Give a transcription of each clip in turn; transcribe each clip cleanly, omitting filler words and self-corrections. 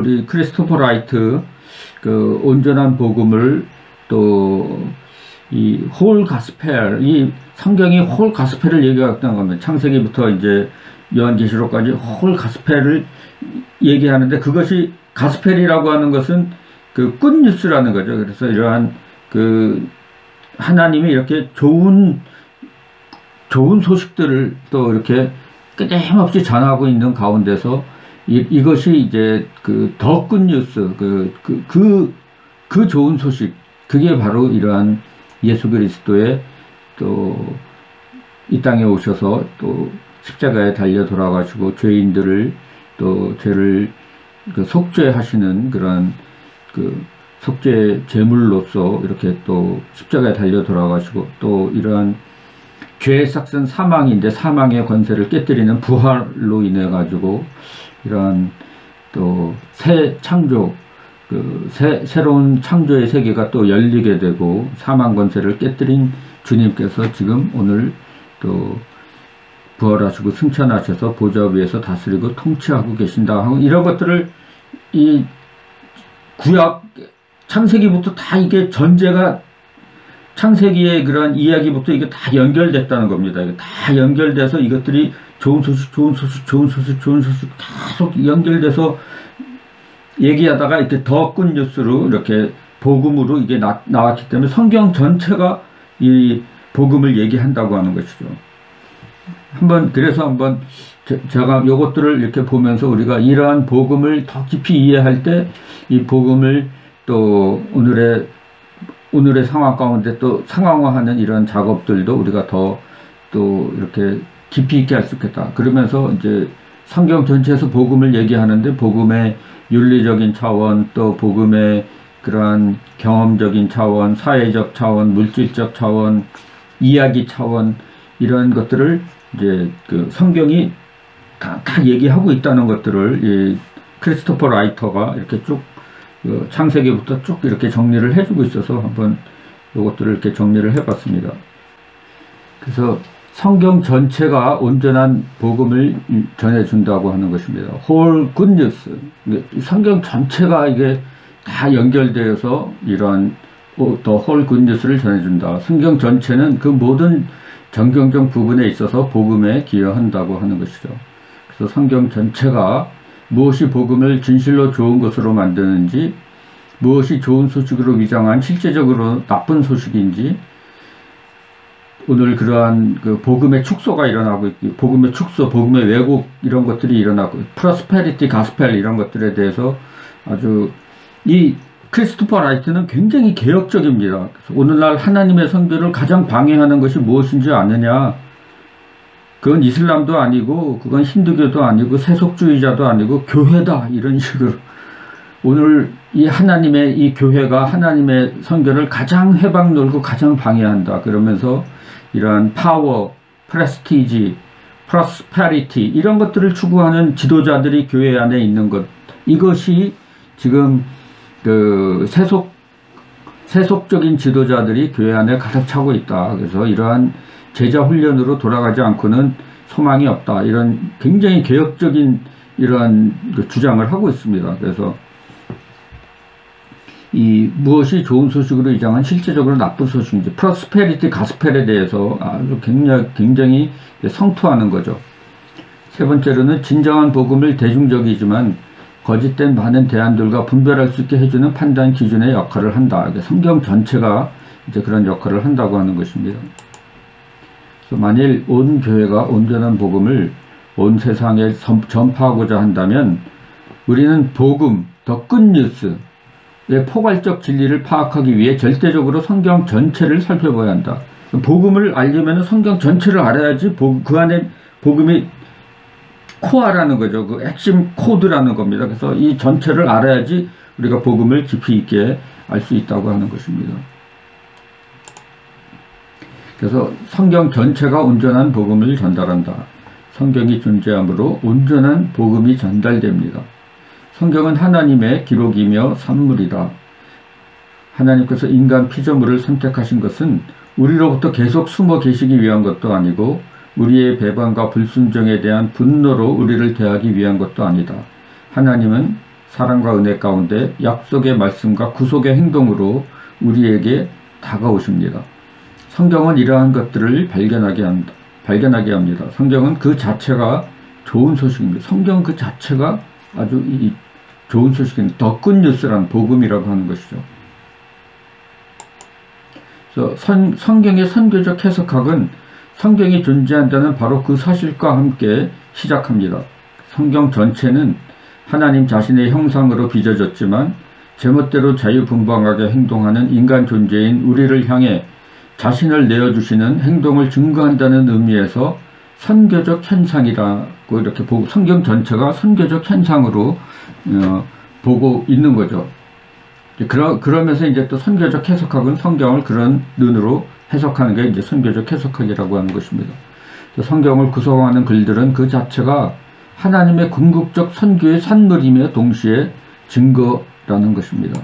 우리 크리스토퍼 라이트 그 온전한 복음을 또 이 홀 가스펠, 이 성경이 홀 가스펠을 얘기했다는 겁니다. 창세기부터 이제 요한계시록까지 홀 가스펠을 얘기하는데, 그것이 가스펠이라고 하는 것은 그 굿뉴스라는 거죠. 그래서 이러한 그 하나님이 이렇게 좋은 소식들을 또 이렇게 끊임없이 전하고 있는 가운데서 이것이 이제 그 더 굿뉴스, 그 좋은 소식, 그게 바로 이러한 예수 그리스도의 또 이 땅에 오셔서 또 십자가에 달려 돌아가시고 죄인들을 또 죄를 그 속죄하시는 그런 그 속죄 제물로서 이렇게 또 십자가에 달려 돌아가시고, 또 이러한 죄의 삭은 사망인데 사망의 권세를 깨뜨리는 부활로 인해 가지고 이러한 또 새 창조, 그 새로운 창조의 세계가 또 열리게 되고, 사망 권세를 깨뜨린 주님께서 지금 오늘 또 부활하시고 승천하셔서 보좌 위에서 다스리고 통치하고 계신다 하고, 이런 것들을 이 구약 창세기부터 다 이게 전제가, 창세기의 그런 이야기부터 이게 다 연결됐다는 겁니다. 이게 다 연결돼서 이것들이 좋은 소식 계속 연결돼서 얘기하다가 이렇게 더 굿뉴스로 이렇게 복음으로 이게 나왔기 때문에 성경 전체가 이 복음을 얘기한다고 하는 것이죠. 그래서 한번 제가 요것들을 이렇게 보면서 우리가 이러한 복음을 더 깊이 이해할 때 이 복음을 또 오늘의 상황 가운데 또 상황화하는 이런 작업들도 우리가 더 또 이렇게 깊이 있게 할 수 있겠다. 그러면서 이제 성경 전체에서 복음을 얘기하는데, 복음의 윤리적인 차원, 또 복음의 그러한 경험적인 차원, 사회적 차원, 물질적 차원, 이야기 차원, 이런 것들을 이제 그 성경이 다 얘기하고 있다는 것들을 이 크리스토퍼 라이터가 이렇게 쭉 창세기부터 쭉 이렇게 정리를 해주고 있어서 한번 이것들을 이렇게 정리를 해봤습니다. 그래서 성경 전체가 온전한 복음을 전해준다고 하는 것입니다. 홀 굿뉴스. 성경 전체가 이게 다 연결되어서 이런 더 홀 굿뉴스를 전해준다. 성경 전체는 그 모든 정경적 부분에 있어서 복음에 기여한다고 하는 것이죠. 그래서 성경 전체가 무엇이 복음을 진실로 좋은 것으로 만드는지, 무엇이 좋은 소식으로 위장한 실제적으로 나쁜 소식인지, 오늘 그러한 그 복음의 축소가 일어나고 있고, 복음의 축소, 복음의 왜곡, 이런 것들이 일어나고, 프로스페리티 가스펠 이런 것들에 대해서 아주 이 크리스토퍼 라이트는 굉장히 개혁적입니다. 그래서 오늘날 하나님의 선교를 가장 방해하는 것이 무엇인지 아느냐? 그건 이슬람도 아니고, 그건 힌두교도 아니고, 세속주의자도 아니고, 교회다, 이런 식으로 오늘 이 하나님의 이 교회가 하나님의 선교를 가장 해박 놀고 가장 방해한다. 그러면서 이러한 파워, 프레스티지, 프로스페리티 이런 것들을 추구하는 지도자들이 교회 안에 있는 것, 이것이 지금 그 세속적인 지도자들이 교회 안에 가득 차고 있다. 그래서 이러한 제자 훈련으로 돌아가지 않고는 소망이 없다. 이런 굉장히 개혁적인 이러한 주장을 하고 있습니다. 그래서 이 무엇이 좋은 소식으로 위장한 실제적으로 나쁜 소식인지, 프로스페리티 가스펠에 대해서 아주 굉장히 성토하는 거죠. 세 번째로는 진정한 복음을 대중적이지만 거짓된 많은 대안들과 분별할 수 있게 해주는 판단 기준의 역할을 한다. 성경 전체가 이제 그런 역할을 한다고 하는 것입니다. 그래서 만일 온 교회가 온전한 복음을 온 세상에 전파하고자 한다면 우리는 복음, 더 굿뉴스, 포괄적 진리를 파악하기 위해 절대적으로 성경 전체를 살펴봐야 한다. 복음을 알려면 성경 전체를 알아야지 그 안에 복음이 코어라는 거죠. 그 핵심 코드라는 겁니다. 그래서 이 전체를 알아야지 우리가 복음을 깊이 있게 알 수 있다고 하는 것입니다. 그래서 성경 전체가 온전한 복음을 전달한다. 성경이 존재하므로 온전한 복음이 전달됩니다. 성경은 하나님의 기록이며 산물이다. 하나님께서 인간 피조물을 선택하신 것은 우리로부터 계속 숨어 계시기 위한 것도 아니고 우리의 배반과 불순종에 대한 분노로 우리를 대하기 위한 것도 아니다. 하나님은 사랑과 은혜 가운데 약속의 말씀과 구속의 행동으로 우리에게 다가오십니다. 성경은 이러한 것들을 발견하게 합니다. 성경은 그 자체가 좋은 소식입니다. 성경 그 자체가 아주 좋은 소식입니다. 더 굿뉴스란 복음이라고 하는 것이죠. 그래서 성경의 선교적 해석학은 성경이 존재한다는 바로 그 사실과 함께 시작합니다. 성경 전체는 하나님 자신의 형상으로 빚어졌지만 제멋대로 자유분방하게 행동하는 인간 존재인 우리를 향해 자신을 내어주시는 행동을 증거한다는 의미에서 선교적 현상이라고 이렇게 보고, 성경 전체가 선교적 현상으로 보고 있는 거죠. 그러면서 이제 또 선교적 해석학은 성경을 그런 눈으로 해석하는 게 이제 선교적 해석학이라고 하는 것입니다. 성경을 구성하는 글들은 그 자체가 하나님의 궁극적 선교의 산물이며 동시에 증거라는 것입니다.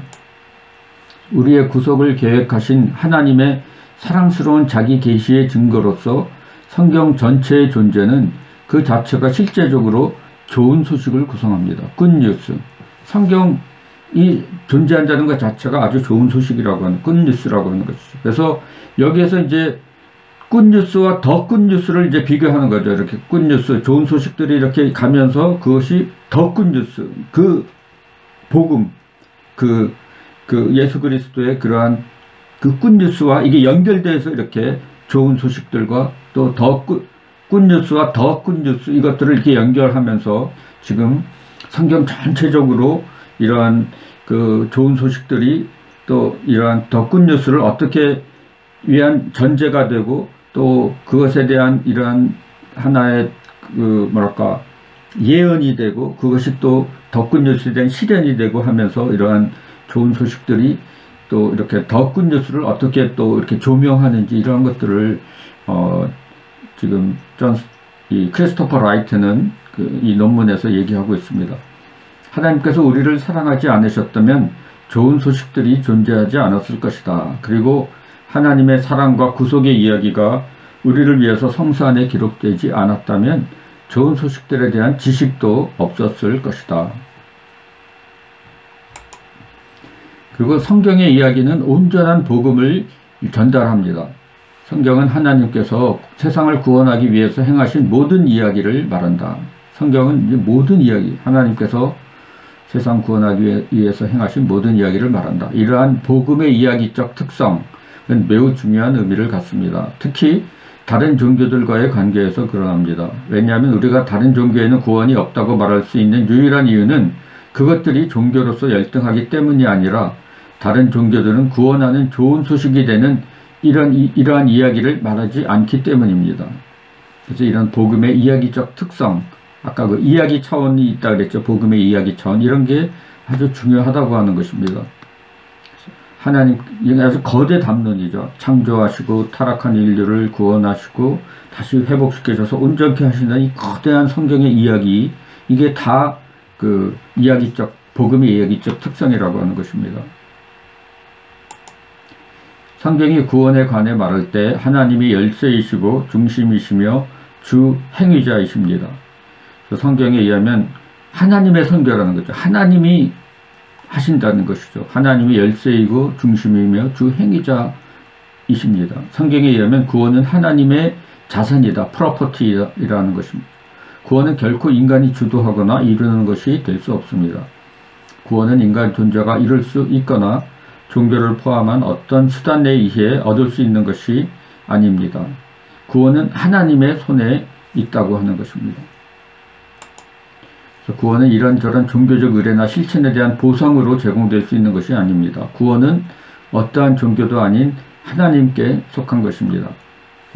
우리의 구속을 계획하신 하나님의 사랑스러운 자기 계시의 증거로서 성경 전체의 존재는 그 자체가 실제적으로 좋은 소식을 구성합니다. 굿뉴스. 성경이 존재한다는 것 자체가 아주 좋은 소식이라고 하는, 굿뉴스라고 하는 것이죠. 그래서 여기에서 이제 굿뉴스와 더 굿뉴스를 이제 비교하는 거죠. 이렇게 굿뉴스, 좋은 소식들이 이렇게 가면서 그것이 더 굿뉴스, 그 복음, 그 예수 그리스도의 그러한 그 굿뉴스와 이게 연결돼서 이렇게 좋은 소식들과 또 더 굿뉴스와 더 굿뉴스 이것들을 이렇게 연결하면서 지금 성경 전체적으로 이러한 그 좋은 소식들이 또 이러한 더 굿뉴스를 어떻게 위한 전제가 되고 또 그것에 대한 이러한 하나의 그 뭐랄까 예언이 되고 그것이 또 더 굿뉴스에 대한 실현이 되고 하면서 이러한 좋은 소식들이 또 이렇게 더 굿뉴스를 어떻게 또 이렇게 조명하는지 이러한 것들을 지금 이 크리스토퍼 라이트는 이 논문에서 얘기하고 있습니다. 하나님께서 우리를 사랑하지 않으셨다면 좋은 소식들이 존재하지 않았을 것이다. 그리고 하나님의 사랑과 구속의 이야기가 우리를 위해서 성서 안에 기록되지 않았다면 좋은 소식들에 대한 지식도 없었을 것이다. 그리고 성경의 이야기는 온전한 복음을 전달합니다. 성경은 하나님께서 세상을 구원하기 위해서 행하신 모든 이야기를 말한다. 성경은 이제 모든 이야기, 하나님께서 세상 구원하기 위해서 행하신 모든 이야기를 말한다. 이러한 복음의 이야기적 특성은 매우 중요한 의미를 갖습니다. 특히 다른 종교들과의 관계에서 그러합니다. 왜냐하면 우리가 다른 종교에는 구원이 없다고 말할 수 있는 유일한 이유는 그것들이 종교로서 열등하기 때문이 아니라 다른 종교들은 구원하는 좋은 소식이 되는 이러한 이야기를 말하지 않기 때문입니다. 그래서 이런 복음의 이야기적 특성, 아까 그 이야기 차원이 있다 그랬죠. 복음의 이야기 차원, 이런 게 아주 중요하다고 하는 것입니다. 하나님, 이게 아주 거대 담론이죠. 창조하시고 타락한 인류를 구원하시고 다시 회복시켜줘서 온전케 하시는 이 거대한 성경의 이야기, 이게 다 그 이야기적, 복음의 이야기적 특성이라고 하는 것입니다. 성경이 구원에 관해 말할 때 하나님이 열쇠이시고 중심이시며 주 행위자이십니다. 성경에 의하면 하나님의 선교라는 거죠. 하나님이 하신다는 것이죠. 하나님이 열쇠이고 중심이며 주 행위자이십니다. 성경에 의하면 구원은 하나님의 자산이다. 프로퍼티라는 것입니다. 구원은 결코 인간이 주도하거나 이루는 것이 될 수 없습니다. 구원은 인간 존재가 이룰 수 있거나 종교를 포함한 어떤 수단에 의해 얻을 수 있는 것이 아닙니다. 구원은 하나님의 손에 있다고 하는 것입니다. 구원은 이런저런 종교적 의례나 실천에 대한 보상으로 제공될 수 있는 것이 아닙니다. 구원은 어떠한 종교도 아닌 하나님께 속한 것입니다.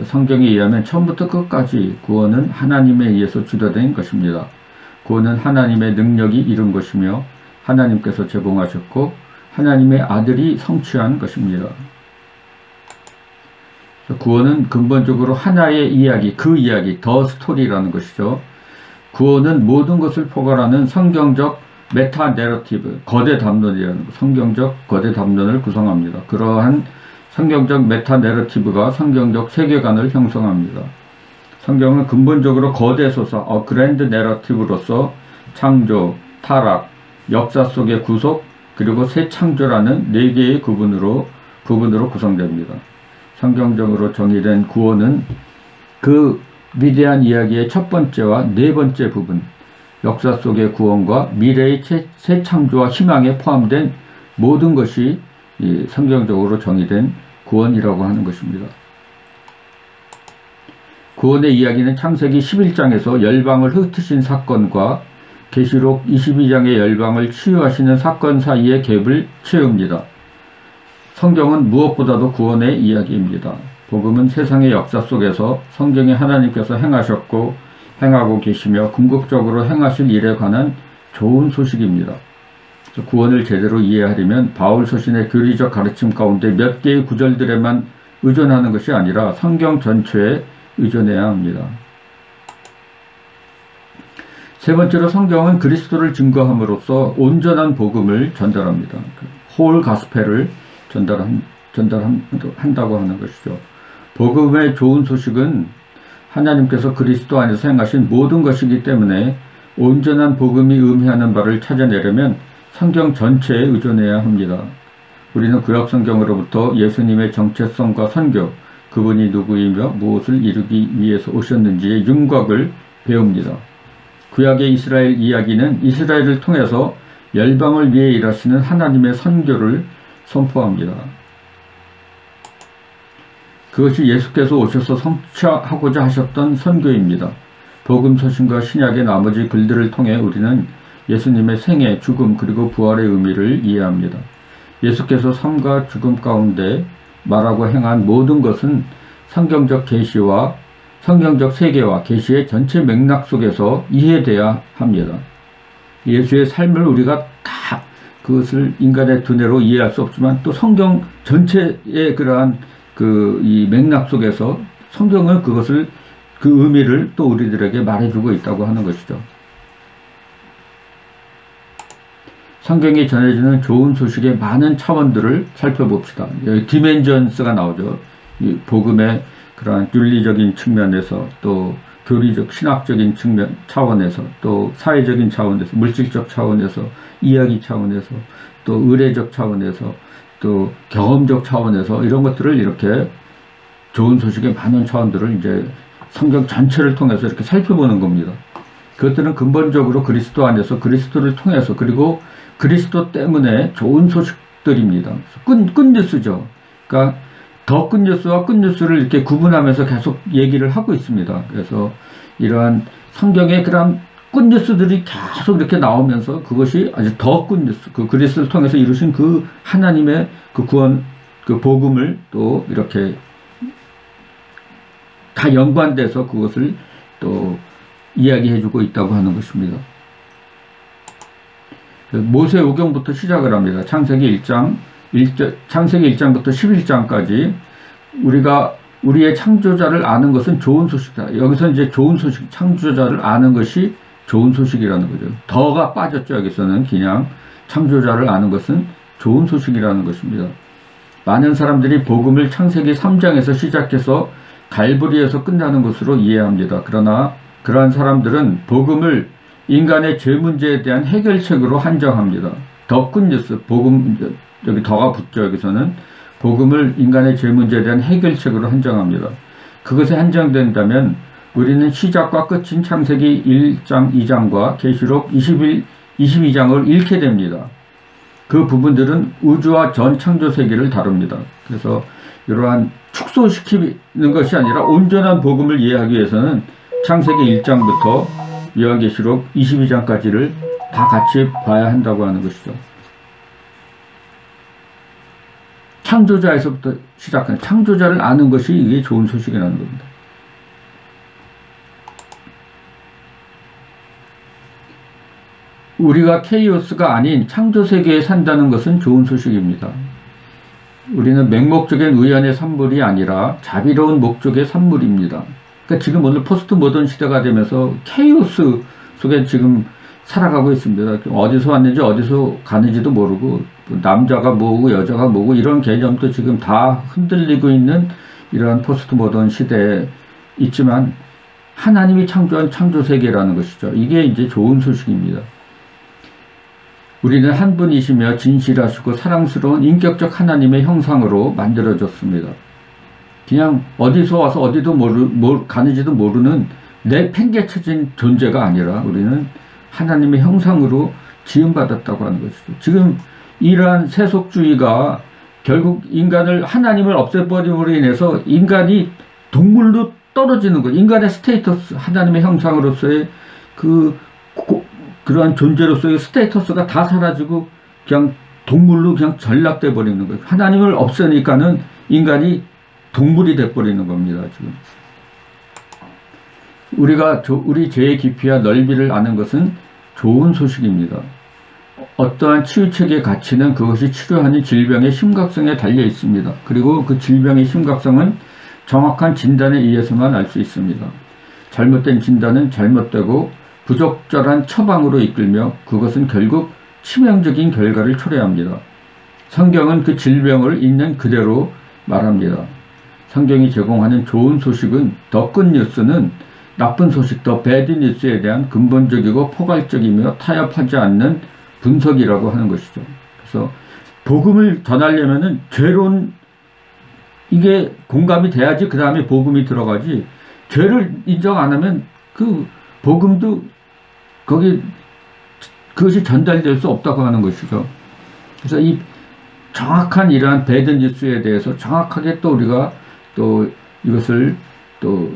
성경에 의하면 처음부터 끝까지 구원은 하나님에 의해서 주도된 것입니다. 구원은 하나님의 능력이 이룬 것이며 하나님께서 제공하셨고 하나님의 아들이 성취한 것입니다. 구원은 근본적으로 하나의 이야기, 그 이야기, 더 스토리라는 것이죠. 구원은 모든 것을 포괄하는 성경적 메타 내러티브, 거대 담론이라는 성경적 거대 담론을 구성합니다. 그러한 성경적 메타 내러티브가 성경적 세계관을 형성합니다. 성경은 근본적으로 거대 소사, 그랜드 내러티브로서 창조, 타락, 역사 속의 구속, 그리고 새 창조라는 네 개의 부분으로 구성됩니다. 성경적으로 정의된 구원은 그 위대한 이야기의 첫 번째와 네 번째 부분, 역사 속의 구원과 미래의 새 창조와 희망에 포함된 모든 것이 성경적으로 정의된 구원이라고 하는 것입니다. 구원의 이야기는 창세기 11장에서 열방을 흩으신 사건과 계시록 22장의 열방을 치유하시는 사건 사이의 갭을 채웁니다. 성경은 무엇보다도 구원의 이야기입니다. 복음은 세상의 역사 속에서 성경에 하나님께서 행하셨고 행하고 계시며 궁극적으로 행하실 일에 관한 좋은 소식입니다. 구원을 제대로 이해하려면 바울 서신의 교리적 가르침 가운데 몇 개의 구절들에만 의존하는 것이 아니라 성경 전체에 의존해야 합니다. 세 번째로 성경은 그리스도를 증거함으로써 온전한 복음을 전달합니다. 홀 가스펠을 전달한다고 하는 것이죠. 복음의 좋은 소식은 하나님께서 그리스도 안에서 행하신 모든 것이기 때문에 온전한 복음이 의미하는 바를 찾아내려면 성경 전체에 의존해야 합니다. 우리는 구약 성경으로부터 예수님의 정체성과 선교, 그분이 누구이며 무엇을 이루기 위해서 오셨는지의 윤곽을 배웁니다. 구약의 이스라엘 이야기는 이스라엘을 통해서 열방을 위해 일하시는 하나님의 선교를 선포합니다. 그것이 예수께서 오셔서 성취하고자 하셨던 선교입니다. 복음 서신과 신약의 나머지 글들을 통해 우리는 예수님의 생애, 죽음, 그리고 부활의 의미를 이해합니다. 예수께서 삶과 죽음 가운데 말하고 행한 모든 것은 성경적 계시와 성경적 세계와 계시의 전체 맥락 속에서 이해돼야 합니다. 예수의 삶을 우리가 다 그것을 인간의 두뇌로 이해할 수 없지만 또 성경 전체의 그러한 이 맥락 속에서 성경은 그것을 그 의미를 또 우리들에게 말해주고 있다고 하는 것이죠. 성경이 전해주는 좋은 소식의 많은 차원들을 살펴봅시다. 여기 디멘전스가 나오죠. 이 복음의 그러한 윤리적인 측면에서, 또 교리적 신학적인 측면 차원에서, 또 사회적인 차원에서, 물질적 차원에서, 이야기 차원에서, 또 의례적 차원에서, 또 경험적 차원에서 이런 것들을 이렇게 좋은 소식의 많은 차원들을 이제 성경 전체를 통해서 이렇게 살펴보는 겁니다. 그것들은 근본적으로 그리스도 안에서 그리스도를 통해서 그리고 그리스도 때문에 좋은 소식들입니다. 굿뉴스죠. 그러니까 더 굿뉴스와 굿뉴스를 이렇게 구분하면서 계속 얘기를 하고 있습니다. 그래서 이러한 성경의 그런 굿뉴스들이 계속 이렇게 나오면서 그것이 아주 더 굿뉴스, 그 그리스도를 통해서 이루신 그 하나님의 그 구원, 그 복음을 또 이렇게 다 연관돼서 그것을 또 이야기해주고 있다고 하는 것입니다. 모세오경부터 시작을 합니다. 창세기 1장부터 11장까지 우리가 우리의 창조자를 아는 것은 좋은 소식이다. 여기서 이제 좋은 소식, 창조자를 아는 것이 좋은 소식이라는 거죠. 더가 빠졌죠. 여기서는 그냥 창조자를 아는 것은 좋은 소식이라는 것입니다. 많은 사람들이 복음을 창세기 3장에서 시작해서 갈보리에서 끝나는 것으로 이해합니다. 그러나 그러한 사람들은 복음을 인간의 죄 문제에 대한 해결책으로 한정합니다. 더 굿뉴스, 복음, 여기 더가 붙죠. 여기서는 복음을 인간의 죄 문제에 대한 해결책으로 한정합니다. 그것에 한정된다면 우리는 시작과 끝인 창세기 1장, 2장과 계시록 22장을 잃게 됩니다. 그 부분들은 우주와 전 창조 세계를 다룹니다. 그래서 이러한 축소시키는 것이 아니라 온전한 복음을 이해하기 위해서는 창세기 1장부터 요한계시록 22장까지를 다 같이 봐야 한다고 하는 것이죠. 창조자에서부터 시작하는, 창조자를 아는 것이 이게 좋은 소식이라는 겁니다. 우리가 케이오스가 아닌 창조세계에 산다는 것은 좋은 소식입니다. 우리는 맹목적인 우연의 산물이 아니라 자비로운 목적의 산물입니다. 그러니까 지금 오늘 포스트 모던 시대가 되면서 케이오스 속에 지금 살아가고 있습니다. 어디서 왔는지 어디서 가는지도 모르고 남자가 뭐고 여자가 뭐고 이런 개념도 지금 다 흔들리고 있는 이러한 포스트 모던 시대에 있지만 하나님이 창조한 창조세계라는 것이죠. 이게 이제 좋은 소식입니다. 우리는 한 분이시며 진실하시고 사랑스러운 인격적 하나님의 형상으로 만들어졌습니다. 그냥 어디서 와서 어디도 가는지도 모르는 내 팽개쳐진 존재가 아니라 우리는 하나님의 형상으로 지음받았다고 하는 것이죠. 지금 이러한 세속주의가 결국 인간을, 하나님을 없애버림으로 인해서 인간이 동물로 떨어지는 것, 인간의 스테이터스, 하나님의 형상으로서의 그러한 존재로서의 스테이터스가 다 사라지고 그냥 동물로 그냥 전락돼 버리는 거예요. 하나님을 없애니까는 인간이 동물이 돼 버리는 겁니다. 지금 우리 죄의 깊이와 넓이를 아는 것은 좋은 소식입니다. 어떠한 치유책의 가치는 그것이 치료하는 질병의 심각성에 달려 있습니다. 그리고 그 질병의 심각성은 정확한 진단에 의해서만 알 수 있습니다. 잘못된 진단은 잘못되고 부적절한 처방으로 이끌며 그것은 결국 치명적인 결과를 초래합니다. 성경은 그 질병을 있는 그대로 말합니다. 성경이 제공하는 좋은 소식은, 더 굿뉴스는 나쁜 소식, 더 배드 뉴스에 대한 근본적이고 포괄적이며 타협하지 않는 분석이라고 하는 것이죠. 그래서 복음을 전하려면은 죄론, 이게 공감이 돼야지 그 다음에 복음이 들어가지, 죄를 인정 안 하면 그 복음도 그것이 전달될 수 없다고 하는 것이죠. 그래서 이 정확한 이러한 배드 뉴스에 대해서 정확하게 또 우리가 또 이것을 또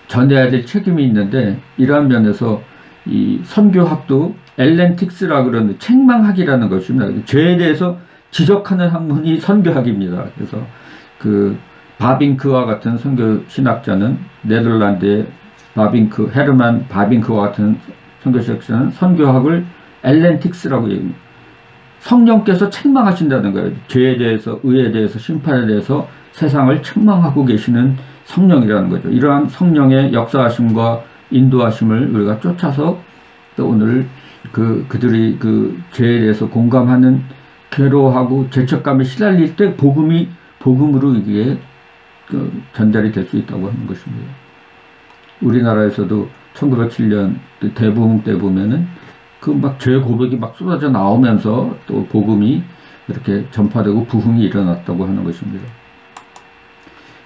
전해야 될 책임이 있는데, 이러한 면에서 이 선교학도 엘렌틱스라고 그러는 책망학이라는 것입니다. 죄에 대해서 지적하는 학문이 선교학입니다. 그래서 그 바빙크와 같은 선교 신학자는, 네덜란드의 헤르만 바빙크와 같은 선교 신학자는 선교학을 엘렌틱스라고 얘기합니다. 성령께서 책망하신다는 거예요. 죄에 대해서, 의에 대해서, 심판에 대해서 세상을 책망하고 계시는 성령이라는 거죠. 이러한 성령의 역사하심과 인도하심을 우리가 쫓아서 또 오늘 그들이 그 죄에 대해서 공감하는, 괴로워하고 죄책감에 시달릴 때 복음으로 이게 전달이 될 수 있다고 하는 것입니다. 우리나라에서도 1907년 대부흥 때 보면은 그 막 죄 고백이 막 쏟아져 나오면서 또 복음이 이렇게 전파되고 부흥이 일어났다고 하는 것입니다.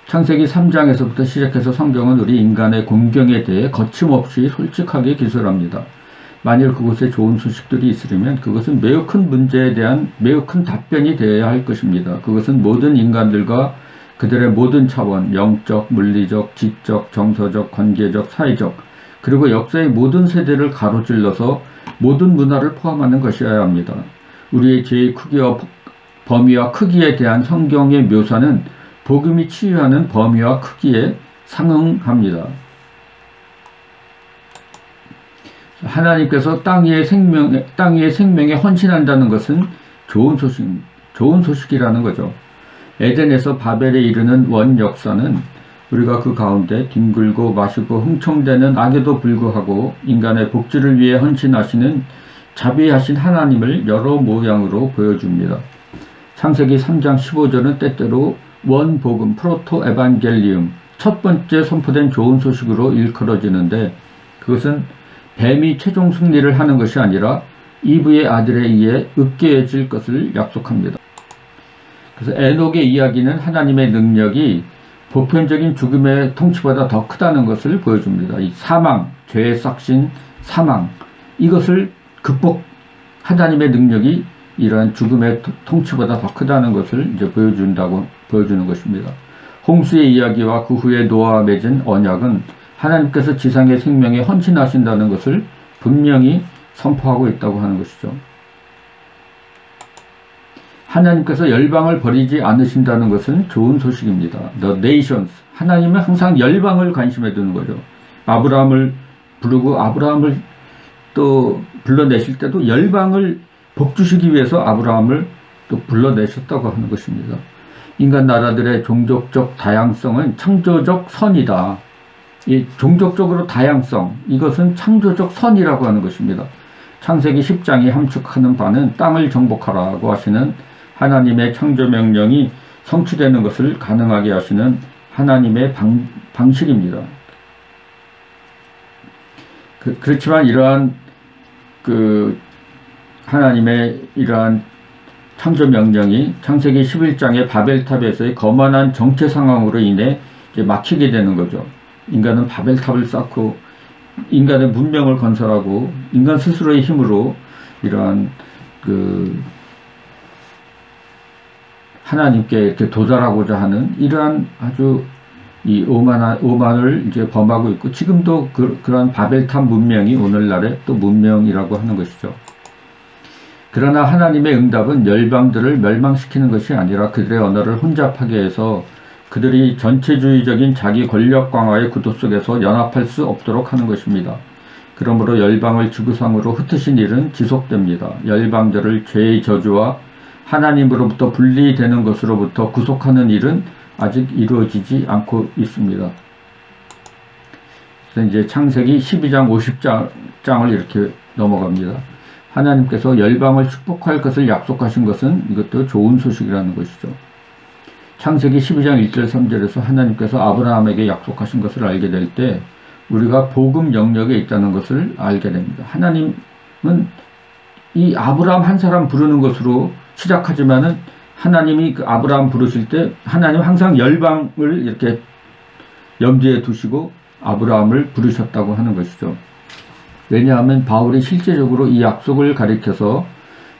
창세기 3장에서부터 시작해서 성경은 우리 인간의 공경에 대해 거침없이 솔직하게 기술합니다. 만일 그곳에 좋은 소식들이 있으려면 그것은 매우 큰 문제에 대한 매우 큰 답변이 되어야 할 것입니다. 그것은 모든 인간들과 그들의 모든 차원, 영적, 물리적, 지적, 정서적, 관계적, 사회적, 그리고 역사의 모든 세대를 가로질러서 모든 문화를 포함하는 것이어야 합니다. 우리의 죄의 크기와 범위와 크기에 대한 성경의 묘사는 복음이 치유하는 범위와 크기에 상응합니다. 하나님께서 땅 위의 생명에 헌신한다는 것은 좋은 소식이라는 거죠. 에덴에서 바벨에 이르는 원 역사는 우리가 그 가운데 뒹굴고 마시고 흥청대는 악에도 불구하고 인간의 복지를 위해 헌신하시는 자비하신 하나님을 여러 모양으로 보여줍니다. 창세기 3장 15절은 때때로 원복음, 프로토 에반겔리움, 첫 번째 선포된 좋은 소식으로 일컬어지는데, 그것은 뱀이 최종 승리를 하는 것이 아니라 이브의 아들에 의해 으깨어질 것을 약속합니다. 그래서 에녹의 이야기는 하나님의 능력이 보편적인 죽음의 통치보다 더 크다는 것을 보여줍니다. 이 사망, 죄의 싹신 사망, 이것을 하나님의 능력이 이러한 죽음의 통치보다 더 크다는 것을 이제 보여주는 것입니다. 홍수의 이야기와 그 후에 노아와 맺은 언약은 하나님께서 지상의 생명에 헌신하신다는 것을 분명히 선포하고 있다고 하는 것이죠. 하나님께서 열방을 버리지 않으신다는 것은 좋은 소식입니다. The nations. 하나님은 항상 열방을 관심에 두는 거죠. 아브라함을 부르고 아브라함을 또 불러내실 때도 열방을 복주시기 위해서 아브라함을 또 불러내셨다고 하는 것입니다. 인간 나라들의 종족적 다양성은 창조적 선이다. 이 종족적으로 다양성, 이것은 창조적 선이라고 하는 것입니다. 창세기 10장이 함축하는 바는 땅을 정복하라고 하시는 하나님의 창조 명령이 성취되는 것을 가능하게 하시는 하나님의 방식입니다. 그렇지만 이러한 하나님의 이러한 창조 명령이 창세기 11장의 바벨탑에서의 거만한 정체 상황으로 인해 이제 막히게 되는 거죠. 인간은 바벨탑을 쌓고 인간의 문명을 건설하고 인간 스스로의 힘으로 이러한 하나님께 이렇게 도달하고자 하는 이러한 아주 이 오만을 이제 범하고 있고, 지금도 그러한 바벨탑 문명이 오늘날의 또 문명이라고 하는 것이죠. 그러나 하나님의 응답은 열방들을 멸망시키는 것이 아니라 그들의 언어를 혼잡하게 해서 그들이 전체주의적인 자기 권력 강화의 구도 속에서 연합할 수 없도록 하는 것입니다. 그러므로 열방을 지구상으로 흩으신 일은 지속됩니다. 열방들을 죄의 저주와 하나님으로부터 분리되는 것으로부터 구속하는 일은 아직 이루어지지 않고 있습니다. 그래서 이제 창세기 12장 50장을 이렇게 넘어갑니다. 하나님께서 열방을 축복할 것을 약속하신 것은 이것도 좋은 소식이라는 것이죠. 창세기 12장 1절 3절에서 하나님께서 아브라함에게 약속하신 것을 알게 될 때 우리가 복음 영역에 있다는 것을 알게 됩니다. 하나님은 이 아브라함 한 사람 부르는 것으로 시작하지만은 하나님이 그 아브라함 부르실 때 하나님 항상 열방을 이렇게 염두에 두시고 아브라함을 부르셨다고 하는 것이죠. 왜냐하면 바울이 실제적으로 이 약속을 가리켜서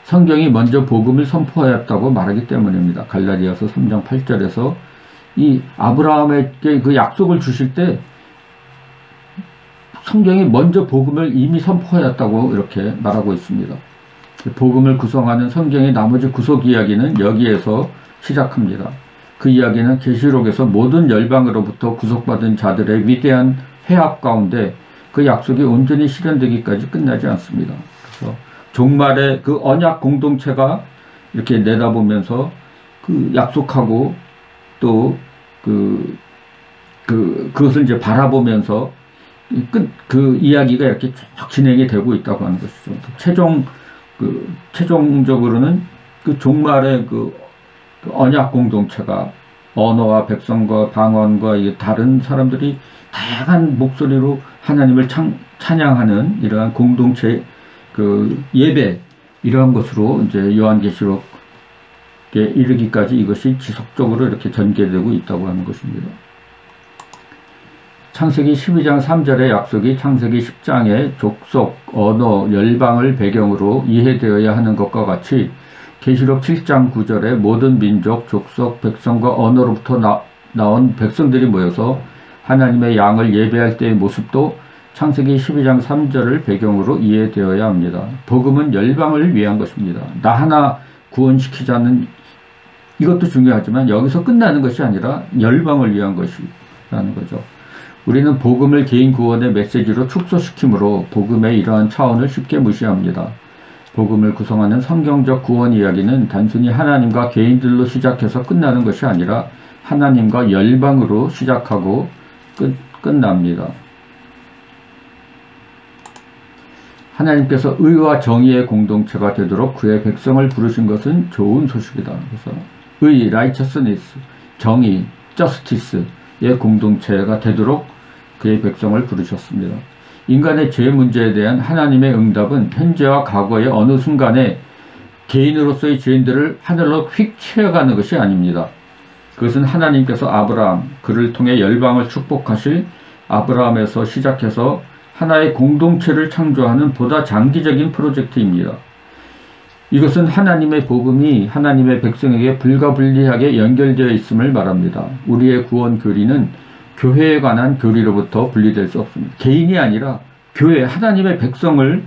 성경이 먼저 복음을 선포하였다고 말하기 때문입니다. 갈라디아서 3장 8절에서 이 아브라함에게 그 약속을 주실 때 성경이 먼저 복음을 이미 선포하였다고 이렇게 말하고 있습니다. 복음을 구성하는 성경의 나머지 구속 이야기는 여기에서 시작합니다. 그 이야기는 계시록에서 모든 열방으로부터 구속받은 자들의 위대한 회합 가운데 그 약속이 온전히 실현되기까지 끝나지 않습니다. 그래서 종말의 그 언약 공동체가 이렇게 내다보면서 그 약속하고 또 그것을 이제 바라보면서 그 이야기가 이렇게 쭉 진행이 되고 있다고 하는 것이죠. 최종적으로는 그 종말의 그 언약 공동체가 언어와 백성과 방언과 다른 사람들이 다양한 목소리로 하나님을 찬양하는 이러한 공동체 예배, 이러한 것으로 이제 요한계시록에 이르기까지 이것이 지속적으로 이렇게 전개되고 있다고 하는 것입니다. 창세기 12장 3절의 약속이 창세기 10장의 족속, 언어, 열방을 배경으로 이해되어야 하는 것과 같이 계시록 7장 9절의 모든 민족, 족속, 백성과 언어로부터 나온 백성들이 모여서 하나님의 양을 예배할 때의 모습도 창세기 12장 3절을 배경으로 이해되어야 합니다. 복음은 열방을 위한 것입니다. 나 하나 구원시키자는 이것도 중요하지만 여기서 끝나는 것이 아니라 열방을 위한 것이라는 거죠. 우리는 복음을 개인 구원의 메시지로 축소시키므로 복음의 이러한 차원을 쉽게 무시합니다. 복음을 구성하는 성경적 구원 이야기는 단순히 하나님과 개인들로 시작해서 끝나는 것이 아니라 하나님과 열방으로 시작하고 끝납니다. 하나님께서 의와 정의의 공동체가 되도록 그의 백성을 부르신 것은 좋은 소식이다. 그래서 의, righteousness, 정의, justice의 공동체가 되도록 그의 백성을 부르셨습니다. 인간의 죄 문제에 대한 하나님의 응답은 현재와 과거의 어느 순간에 개인으로서의 죄인들을 하늘로 휙 치어가는 것이 아닙니다. 그것은 하나님께서 아브라함, 그를 통해 열방을 축복하실 아브라함에서 시작해서 하나의 공동체를 창조하는 보다 장기적인 프로젝트입니다. 이것은 하나님의 복음이 하나님의 백성에게 불가분리하게 연결되어 있음을 말합니다. 우리의 구원 교리는 교회에 관한 교리로부터 분리될 수 없습니다. 개인이 아니라 교회, 하나님의 백성을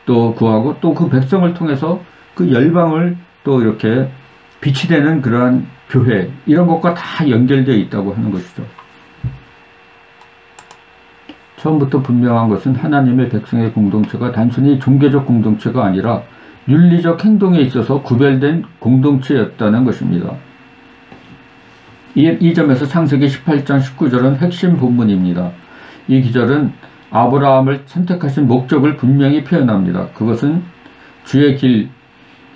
또 구하고 또 그 백성을 통해서 그 열방을 또 이렇게 빛이 되는 그러한 교회, 이런 것과 다 연결되어 있다고 하는 것이죠. 처음부터 분명한 것은 하나님의 백성의 공동체가 단순히 종교적 공동체가 아니라 윤리적 행동에 있어서 구별된 공동체였다는 것입니다. 이 점에서 창세기 18장 19절은 핵심 본문입니다. 이 기절은 아브라함을 선택하신 목적을 분명히 표현합니다. 그것은 주의 길,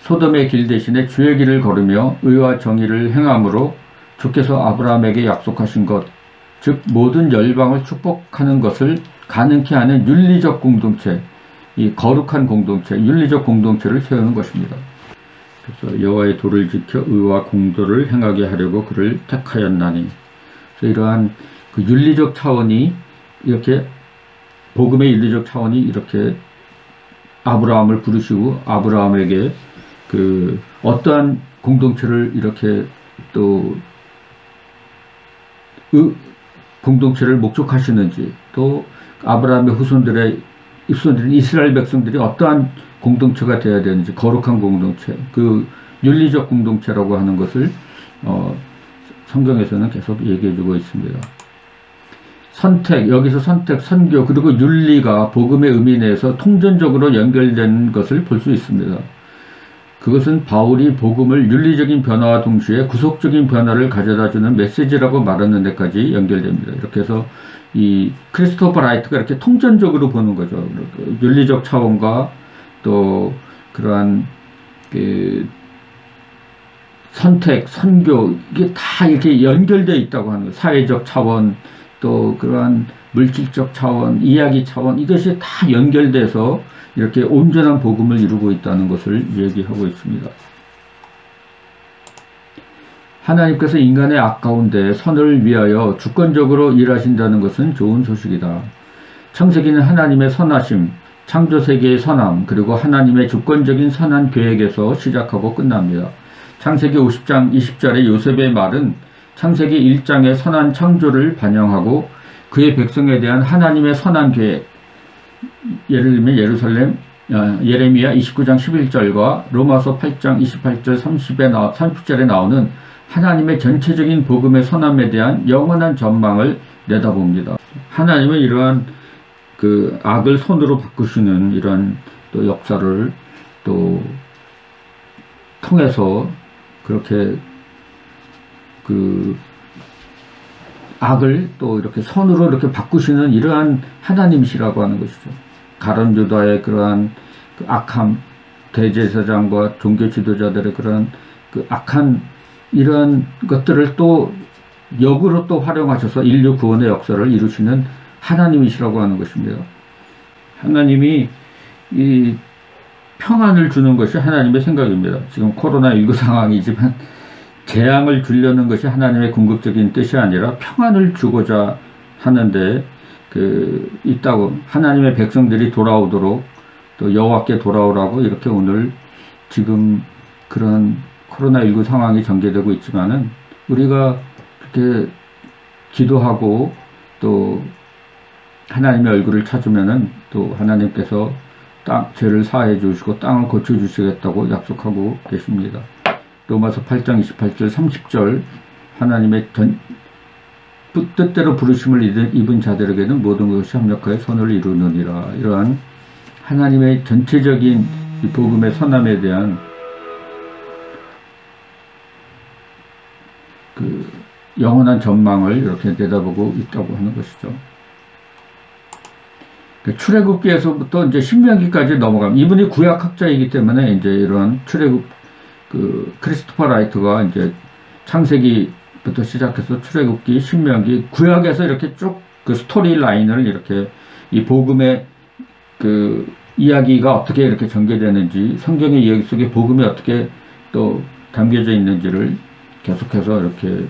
소돔의 길 대신에 주의 길을 걸으며 의와 정의를 행함으로 주께서 아브라함에게 약속하신 것, 즉 모든 열방을 축복하는 것을 가능케 하는 윤리적 공동체, 이 거룩한 공동체, 윤리적 공동체를 세우는 것입니다. 그래서 여호와의 도를 지켜 의와 공도를 행하게 하려고 그를 택하였나니. 그래서 이러한 그 윤리적 차원이 이렇게 복음의 윤리적 차원이 이렇게 아브라함을 부르시고 아브라함에게 그 어떠한 공동체를 이렇게 또 공동체를 목적하시는지, 또 아브라함의 후손들인 이스라엘 백성들이 어떠한 공동체가 되어야 되는지, 거룩한 공동체, 그 윤리적 공동체라고 하는 것을 성경에서는 계속 얘기해주고 있습니다. 선택, 여기서 선택, 선교, 그리고 윤리가 복음의 의미 내에서 통전적으로 연결된 것을 볼 수 있습니다. 그것은 바울이 복음을 윤리적인 변화와 동시에 구속적인 변화를 가져다주는 메시지라고 말하는 데까지 연결됩니다. 이렇게 해서 이 크리스토퍼 라이트가 이렇게 통전적으로 보는 거죠. 윤리적 차원과 또 그러한 그 선택, 선교, 이게 다 이렇게 연결되어 있다고 하는 거예요. 사회적 차원, 또 그러한 물질적 차원, 이야기 차원, 이것이 다 연결돼서 이렇게 온전한 복음을 이루고 있다는 것을 얘기하고 있습니다. 하나님께서 인간의 악 가운데 선을 위하여 주권적으로 일하신다는 것은 좋은 소식이다. 창세기는 하나님의 선하심, 창조세계의 선함, 그리고 하나님의 주권적인 선한 계획에서 시작하고 끝납니다. 창세기 50장 20절의 요셉의 말은 창세기 1장의 선한 창조를 반영하고 그의 백성에 대한 하나님의 선한 계획, 예를 들면 예레미야 29장 11절과 로마서 8장 28절 30절에 나오는 하나님의 전체적인 복음의 선함에 대한 영원한 전망을 내다봅니다. 하나님은 이러한 그 악을 선으로 바꾸시는 이러한 또 역사를 또 통해서 그렇게 그 악을 또 이렇게 선으로 이렇게 바꾸시는 이러한 하나님이시라고 하는 것이죠. 가룟 유다의 그러한 그 악함, 대제사장과 종교 지도자들의 그러한 그 악한 이러한 것들을 또 역으로 또 활용하셔서 인류 구원의 역사를 이루시는 하나님이시라고 하는 것입니다. 하나님이 이 평안을 주는 것이 하나님의 생각입니다. 지금 코로나19 상황이지만 재앙을 주려는 것이 하나님의 궁극적인 뜻이 아니라 평안을 주고자 하는데 있다고, 하나님의 백성들이 돌아오도록 또 여호와께 돌아오라고 이렇게 오늘 지금 그런 코로나19 상황이 전개되고 있지만은 우리가 그렇게 기도하고 또 하나님의 얼굴을 찾으면은 또 하나님께서 죄를 사해 주시고 땅을 고쳐 주시겠다고 약속하고 계십니다. 로마서 8장 28절 30절 하나님의 뜻대로 부르심을 입은 자들에게는 모든 것이 합력하여 선을 이루느니라. 이러한 하나님의 전체적인 이 복음의 선함에 대한 그 영원한 전망을 이렇게 내다보고 있다고 하는 것이죠. 출애굽기에서부터 이제 신명기까지 넘어가면, 이분이 구약학자이기 때문에 이제 이런 크리스토퍼 라이트가 이제 창세기부터 시작해서 출애굽기, 신명기, 구약에서 이렇게 쭉 그 스토리 라인을 이렇게 이 복음의 그 이야기가 어떻게 이렇게 전개되는지, 성경의 이야기 속에 복음이 어떻게 또 담겨져 있는지를 계속해서 이렇게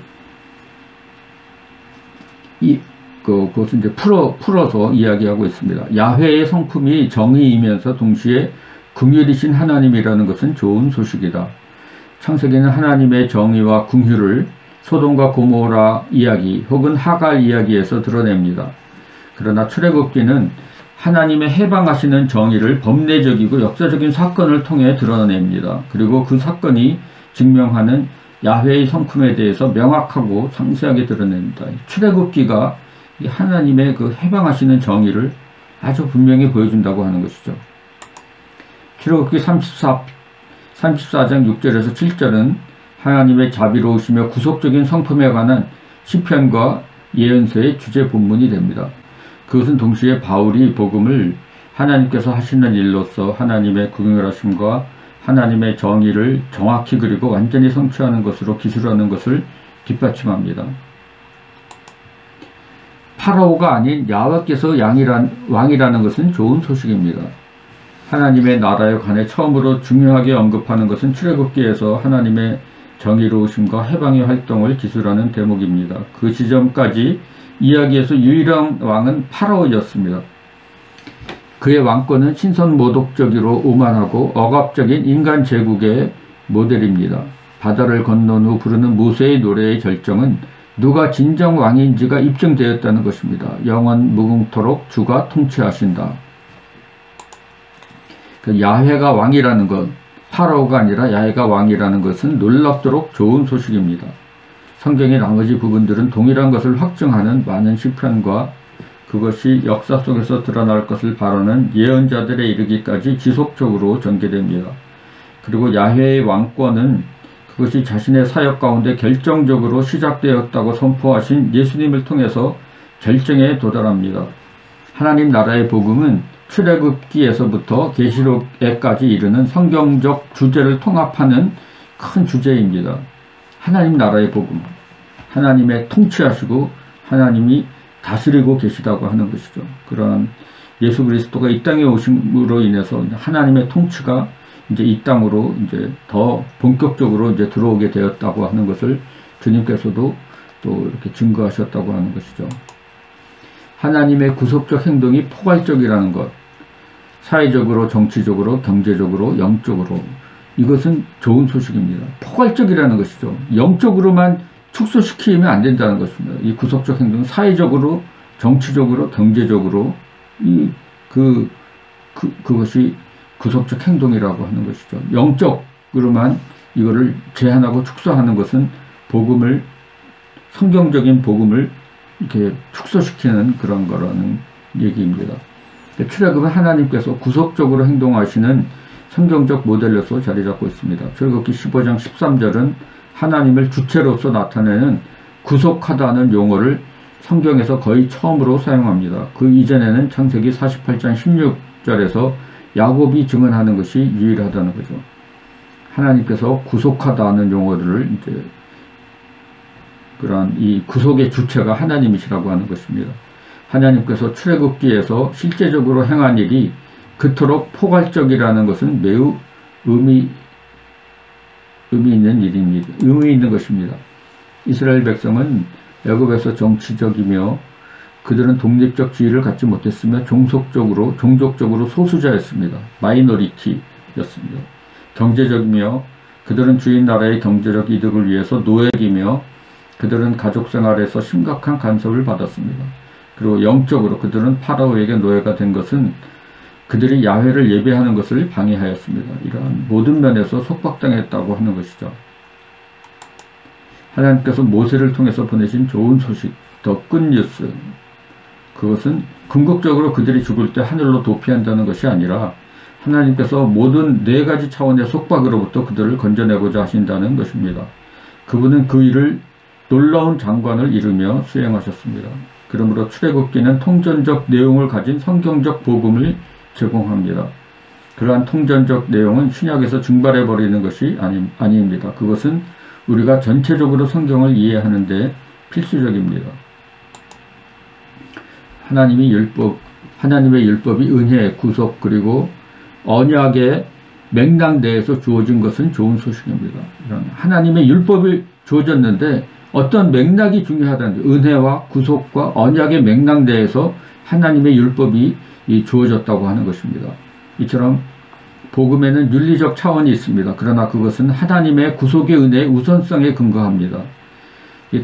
그것을 이제 풀어서 이야기하고 있습니다. 야훼의 성품이 정의이면서 동시에 긍휼이신 하나님이라는 것은 좋은 소식이다. 창세기는 하나님의 정의와 긍휼을 소돔과 고모라 이야기 혹은 하갈 이야기에서 드러냅니다. 그러나 출애굽기는 하나님의 해방하시는 정의를 법례적이고 역사적인 사건을 통해 드러냅니다. 그리고 그 사건이 증명하는 야훼의 성품에 대해서 명확하고 상세하게 드러냅니다. 출애굽기가 하나님의 그 해방하시는 정의를 아주 분명히 보여준다고 하는 것이죠. 출애굽기 34장 6절에서 7절은 하나님의 자비로우시며 구속적인 성품에 관한 시편과 예언서의 주제 본문이 됩니다. 그것은 동시에 바울이 복음을 하나님께서 하시는 일로서 하나님의 긍휼하심과 하나님의 정의를 정확히 그리고 완전히 성취하는 것으로 기술하는 것을 뒷받침합니다. 파라오가 아닌 야훼께서 왕이라는 것은 좋은 소식입니다. 하나님의 나라에 관해 처음으로 중요하게 언급하는 것은 출애굽기에서 하나님의 정의로우심과 해방의 활동을 기술하는 대목입니다. 그 지점까지 이야기에서 유일한 왕은 파라오였습니다. 그의 왕권은 신선모독적으로 오만하고 억압적인 인간 제국의 모델입니다. 바다를 건넌 후 부르는 모세의 노래의 절정은 누가 진정 왕인지가 입증되었다는 것입니다. 영원 무궁토록 주가 통치하신다. 그 야훼가 왕이라는 것, 파라오가 아니라 야훼가 왕이라는 것은 놀랍도록 좋은 소식입니다. 성경의 나머지 부분들은 동일한 것을 확증하는 많은 시편과 그것이 역사 속에서 드러날 것을 바라는 예언자들에 이르기까지 지속적으로 전개됩니다. 그리고 야훼의 왕권은 그것이 자신의 사역 가운데 결정적으로 시작되었다고 선포하신 예수님을 통해서 결정에 도달합니다. 하나님 나라의 복음은 출애굽기에서부터 계시록에까지 이르는 성경적 주제를 통합하는 큰 주제입니다. 하나님 나라의 복음, 하나님의 통치하시고 하나님이 다스리고 계시다고 하는 것이죠. 그러한 예수 그리스도가 이 땅에 오심으로 인해서 하나님의 통치가 이제 이 땅으로 이제 더 본격적으로 이제 들어오게 되었다고 하는 것을 주님께서도 또 이렇게 증거하셨다고 하는 것이죠. 하나님의 구속적 행동이 포괄적이라는 것, 사회적으로, 정치적으로, 경제적으로, 영적으로, 이것은 좋은 소식입니다. 포괄적이라는 것이죠. 영적으로만 축소시키면 안 된다는 것입니다. 이 구속적 행동은 사회적으로, 정치적으로, 경제적으로 그것이 구속적 행동이라고 하는 것이죠. 영적으로만 이거를 제한하고 축소하는 것은 복음을, 성경적인 복음을 이렇게 축소시키는 그런 거라는 얘기입니다. 출애굽은 하나님께서 구속적으로 행동하시는 성경적 모델로서 자리 잡고 있습니다. 출애굽기 15장 13절은 하나님을 주체로서 나타내는 구속하다는 용어를 성경에서 거의 처음으로 사용합니다. 그 이전에는 창세기 48장 16절에서 야곱이 증언하는 것이 유일하다는 거죠. 하나님께서 구속하다는 용어를 이제 그러한 이 구속의 주체가 하나님이시라고 하는 것입니다. 하나님께서 출애굽기에서 실제적으로 행한 일이 그토록 포괄적이라는 것은 매우 의미 있는 일입니다. 의미 있는 것입니다. 이스라엘 백성은 애굽에서 정치적이며 그들은 독립적 지위를 갖지 못했으며 종족적으로 소수자였습니다. 마이너리티였습니다. 경제적이며 그들은 주인 나라의 경제적 이득을 위해서 노예이며 그들은 가족 생활에서 심각한 간섭을 받았습니다. 그리고 영적으로 그들은 파라오에게 노예가 된 것은 그들이 야훼를 예배하는 것을 방해하였습니다. 이러한 모든 면에서 속박당했다고 하는 것이죠. 하나님께서 모세를 통해서 보내신 좋은 소식, 더 굿뉴스, 그것은 궁극적으로 그들이 죽을 때 하늘로 도피한다는 것이 아니라 하나님께서 모든 4가지 차원의 속박으로부터 그들을 건져내고자 하신다는 것입니다. 그분은 그 일을 놀라운 장관을 이루며 수행하셨습니다. 그러므로 출애굽기는 통전적 내용을 가진 성경적 복음을 제공합니다. 그러한 통전적 내용은 신약에서 증발해버리는 것이 아닙니다. 그것은 우리가 전체적으로 성경을 이해하는 데 필수적입니다. 하나님의 율법이 은혜, 구속, 그리고 언약의 맥락 내에서 주어진 것은 좋은 소식입니다. 하나님의 율법이 주어졌는데 어떤 맥락이 중요하다는 은혜와 구속과 언약의 맥락 내에서 하나님의 율법이 주어졌다고 하는 것입니다. 이처럼 복음에는 윤리적 차원이 있습니다. 그러나 그것은 하나님의 구속의 은혜의 우선성에 근거합니다.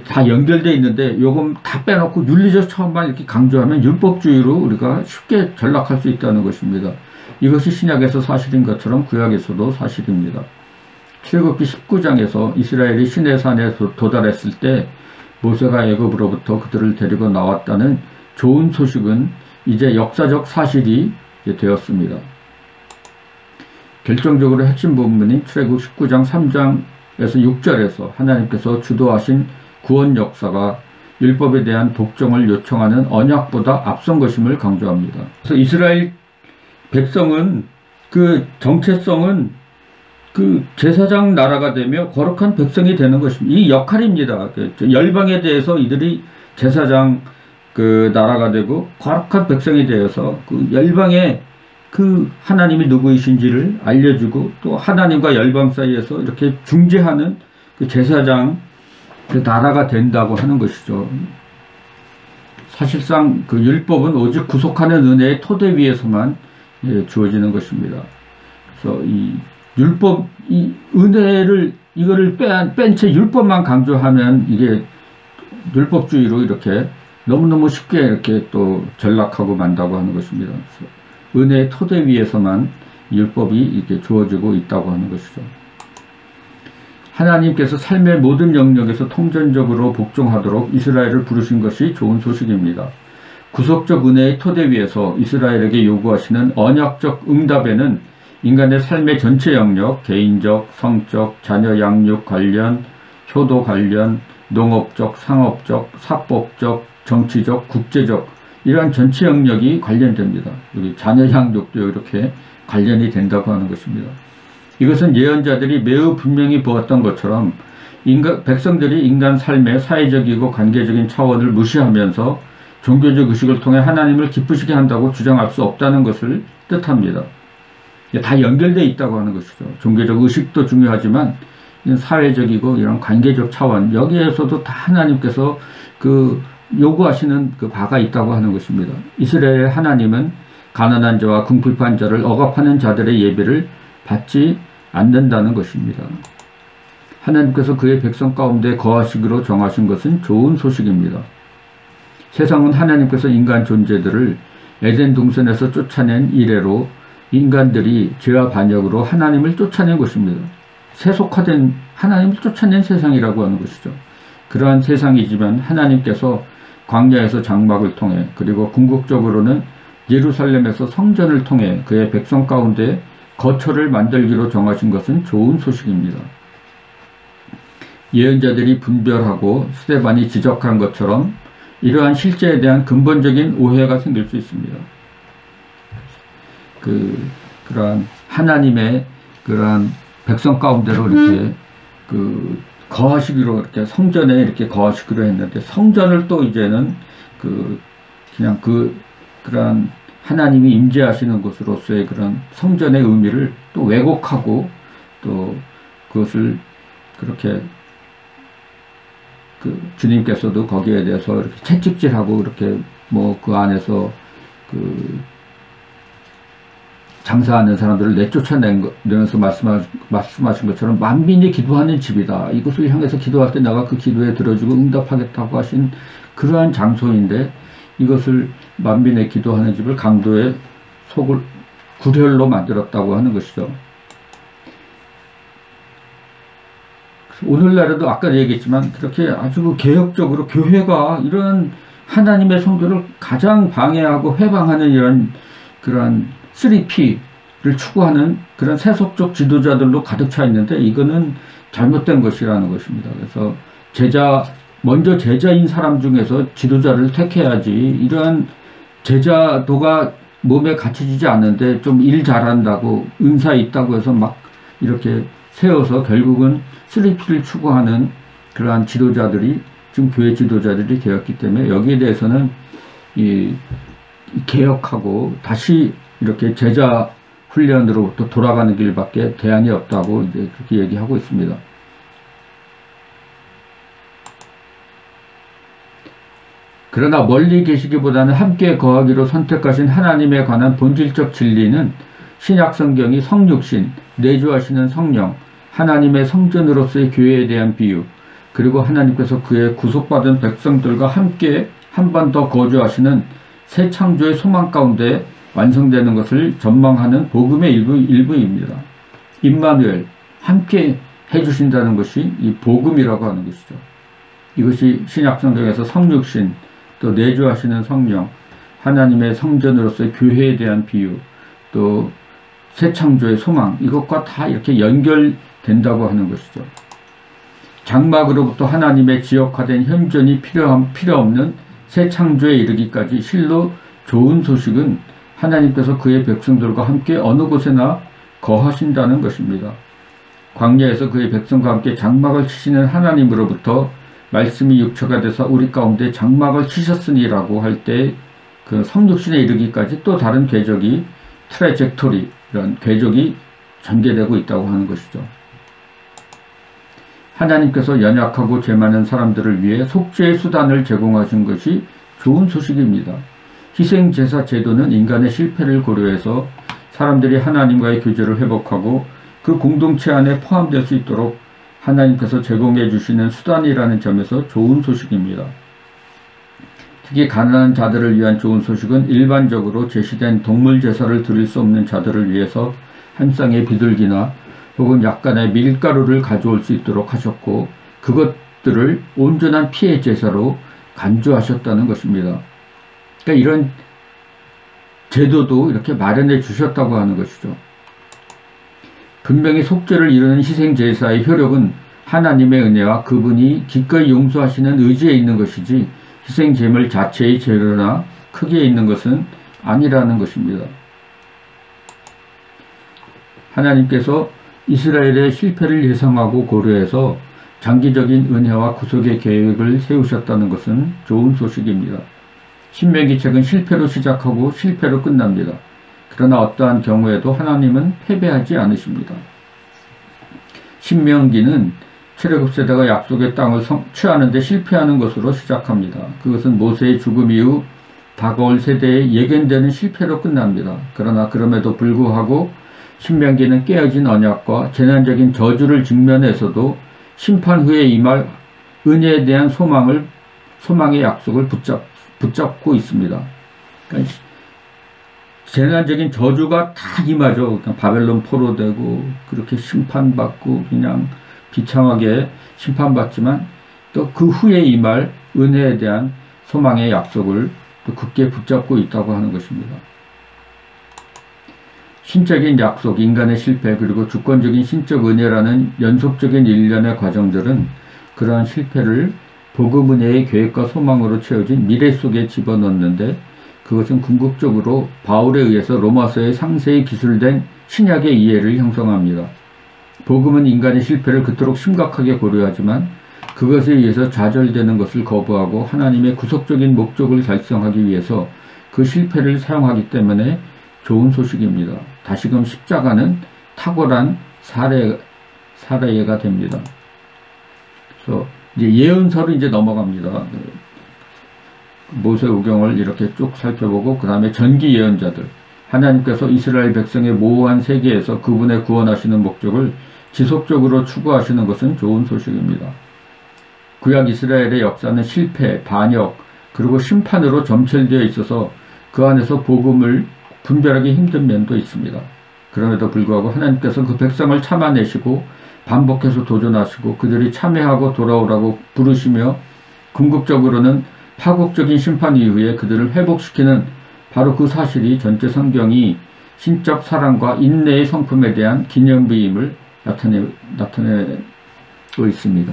다 연결되어 있는데 요금 다 빼놓고 윤리적 차원만 이렇게 강조하면 율법주의로 우리가 쉽게 전락할 수 있다는 것입니다. 이것이 신약에서 사실인 것처럼 구약에서도 사실입니다. 출애굽기 19장에서 이스라엘이 시내산에 도달했을 때 모세가 애굽으로부터 그들을 데리고 나왔다는 좋은 소식은 이제 역사적 사실이 되었습니다. 결정적으로 핵심 부분인 출애굽 19장 3장에서 6절에서 하나님께서 주도하신 구원 역사가 율법에 대한 복종을 요청하는 언약보다 앞선 것임을 강조합니다. 그래서 이스라엘 백성은 그 정체성은 그 제사장 나라가 되며 거룩한 백성이 되는 것입니다. 이 역할입니다. 열방에 대해서 이들이 제사장 그 나라가 되고 거룩한 백성이 되어서 그 열방의 그 하나님이 누구이신지를 알려주고 또 하나님과 열방 사이에서 이렇게 중재하는 그 제사장 그 나라가 된다고 하는 것이죠. 사실상 그 율법은 오직 구속하는 은혜의 토대 위에서만 주어지는 것입니다. 그래서 이 율법, 이 은혜를 이거를 뺀 채 율법만 강조하면 이게 율법주의로 이렇게 너무너무 쉽게 이렇게 또 전락하고 만다고 하는 것입니다. 그래서 은혜의 토대 위에서만 율법이 이렇게 주어지고 있다고 하는 것이죠. 하나님께서 삶의 모든 영역에서 통전적으로 복종하도록 이스라엘을 부르신 것이 좋은 소식입니다. 구속적 은혜의 토대 위에서 이스라엘에게 요구하시는 언약적 응답에는 인간의 삶의 전체 영역, 개인적, 성적, 자녀 양육 관련, 효도 관련, 농업적, 상업적, 사법적, 정치적, 국제적 이러한 전체 영역이 관련됩니다. 여기 자녀 양육도 이렇게 관련이 된다고 하는 것입니다. 이것은 예언자들이 매우 분명히 보았던 것처럼 백성들이 인간 삶의 사회적이고 관계적인 차원을 무시하면서 종교적 의식을 통해 하나님을 기쁘시게 한다고 주장할 수 없다는 것을 뜻합니다. 다 연결되어 있다고 하는 것이죠. 종교적 의식도 중요하지만 사회적이고 이런 관계적 차원 여기에서도 다 하나님께서 그 요구하시는 그 바가 있다고 하는 것입니다. 이스라엘 하나님은 가난한 자와 궁핍한 자를 억압하는 자들의 예배를 받지 않는다는 것입니다. 하나님께서 그의 백성 가운데 거하시기로 정하신 것은 좋은 소식입니다. 세상은 하나님께서 인간 존재들을 에덴 동산에서 쫓아낸 이래로 인간들이 죄와 반역으로 하나님을 쫓아낸 것입니다. 세속화된 하나님을 쫓아낸 세상이라고 하는 것이죠. 그러한 세상이지만 하나님께서 광야에서 장막을 통해 그리고 궁극적으로는 예루살렘에서 성전을 통해 그의 백성 가운데 거처를 만들기로 정하신 것은 좋은 소식입니다. 예언자들이 분별하고 스데반이 지적한 것처럼 이러한 실제에 대한 근본적인 오해가 생길 수 있습니다. 그러한 하나님의 그러한 백성 가운데로 이렇게 거하시기로 이렇게 성전에 이렇게 거하시기로 했는데 성전을 또 이제는 그냥 그러한 하나님이 임재하시는 곳으로서의 그런 성전의 의미를 또 왜곡하고 또 그것을 그렇게 주님께서도 거기에 대해서 이렇게 채찍질하고 이렇게 뭐 그 안에서 장사하는 사람들을 내쫓아내면서 말씀하신 것처럼 만민이 기도하는 집이다. 이것을 향해서 기도할 때 내가 그 기도에 들어주고 응답하겠다고 하신 그러한 장소인데 이것을 만민의 기도하는 집을 강도의 속을 구렬로 만들었다고 하는 것이죠. 오늘날에도 아까 얘기했지만 그렇게 아주 개혁적으로 교회가 이런 하나님의 성도를 가장 방해하고 회방하는 이런 그런 3P를 추구하는 그런 세속적 지도자들로 가득 차 있는데 이거는 잘못된 것이라는 것입니다. 그래서 먼저 제자인 사람 중에서 지도자를 택해야지 이러한 제자도가 몸에 갇혀지지 않는데 좀 일 잘한다고 은사 있다고 해서 막 이렇게 세워서 결국은 3P를 추구하는 그러한 지도자들이 지금 교회 지도자들이 되었기 때문에 여기에 대해서는 개혁하고 다시 이렇게 제자 훈련으로부터 돌아가는 길밖에 대안이 없다고 이제 그렇게 얘기하고 있습니다. 그러나 멀리 계시기보다는 함께 거하기로 선택하신 하나님에 관한 본질적 진리는 신약 성경이 성육신, 내주하시는 성령, 하나님의 성전으로서의 교회에 대한 비유, 그리고 하나님께서 그의 구속받은 백성들과 함께 한 번 더 거주하시는 새 창조의 소망 가운데 완성되는 것을 전망하는 복음의 일부입니다. 임마누엘, 함께 해주신다는 것이 이 복음이라고 하는 것이죠. 이것이 신약 성경에서 성육신, 또 내주하시는 성령, 하나님의 성전으로서의 교회에 대한 비유, 또 새 창조의 소망, 이것과 다 이렇게 연결된다고 하는 것이죠. 장막으로부터 하나님의 지역화된 현존이 필요 없는 새 창조에 이르기까지 실로 좋은 소식은 하나님께서 그의 백성들과 함께 어느 곳에나 거하신다는 것입니다. 광야에서 그의 백성과 함께 장막을 치시는 하나님으로부터 말씀이 육체가 돼서 우리 가운데 장막을 치셨으니라고 할 때 그 성육신에 이르기까지 또 다른 궤적이 트래젝토리, 이런 궤적이 전개되고 있다고 하는 것이죠. 하나님께서 연약하고 죄 많은 사람들을 위해 속죄의 수단을 제공하신 것이 좋은 소식입니다. 희생제사 제도는 인간의 실패를 고려해서 사람들이 하나님과의 교제를 회복하고 그 공동체 안에 포함될 수 있도록 하나님께서 제공해 주시는 수단이라는 점에서 좋은 소식입니다. 특히 가난한 자들을 위한 좋은 소식은 일반적으로 제시된 동물 제사를 드릴 수 없는 자들을 위해서 한 쌍의 비둘기나 혹은 약간의 밀가루를 가져올 수 있도록 하셨고, 그것들을 온전한 피해 제사로 간주하셨다는 것입니다. 그러니까 이런 제도도 이렇게 마련해 주셨다고 하는 것이죠. 분명히 속죄를 이루는 희생제사의 효력은 하나님의 은혜와 그분이 기꺼이 용서하시는 의지에 있는 것이지 희생제물 자체의 재료나 크기에 있는 것은 아니라는 것입니다. 하나님께서 이스라엘의 실패를 예상하고 고려해서 장기적인 은혜와 구속의 계획을 세우셨다는 것은 좋은 소식입니다. 신명기 책은 실패로 시작하고 실패로 끝납니다. 그러나 어떠한 경우에도 하나님은 패배하지 않으십니다. 신명기는 출애굽 세대가 약속의 땅을 취하는 데 실패하는 것으로 시작합니다. 그것은 모세의 죽음 이후 다가올 세대에 예견되는 실패로 끝납니다. 그러나 그럼에도 불구하고 신명기는 깨어진 언약과 재난적인 저주를 직면해서도 심판 후에 임할 은혜에 대한 소망의 약속을 붙잡고 있습니다. 그러니까 재난적인 저주가 다 임하죠. 그냥 바벨론 포로되고 그렇게 심판받고 그냥 비참하게 심판받지만 또 그 후에 임할 은혜에 대한 소망의 약속을 또 굳게 붙잡고 있다고 하는 것입니다. 신적인 약속, 인간의 실패, 그리고 주권적인 신적 은혜라는 연속적인 일련의 과정들은 그러한 실패를 복음 은혜의 계획과 소망으로 채워진 미래 속에 집어넣는데, 그것은 궁극적으로 바울에 의해서 로마서에 상세히 기술된 신약의 이해를 형성합니다. 복음은 인간의 실패를 그토록 심각하게 고려하지만 그것에 의해서 좌절되는 것을 거부하고 하나님의 구속적인 목적을 달성하기 위해서 그 실패를 사용하기 때문에 좋은 소식입니다. 다시금 십자가는 탁월한 사례가 됩니다. 그래서 이제 예언서로 이제 넘어갑니다. 모세오경을 이렇게 쭉 살펴보고 그 다음에 전기 예언자들, 하나님께서 이스라엘 백성의 모호한 세계에서 그분의 구원하시는 목적을 지속적으로 추구하시는 것은 좋은 소식입니다. 구약 이스라엘의 역사는 실패, 반역, 그리고 심판으로 점철되어 있어서 그 안에서 복음을 분별하기 힘든 면도 있습니다. 그럼에도 불구하고 하나님께서 그 백성을 참아내시고 반복해서 도전하시고 그들이 참회하고 돌아오라고 부르시며 궁극적으로는 파국적인 심판 이후에 그들을 회복시키는 바로 그 사실이 전체 성경이 신적 사랑과 인내의 성품에 대한 기념비임을 나타내고 있습니다.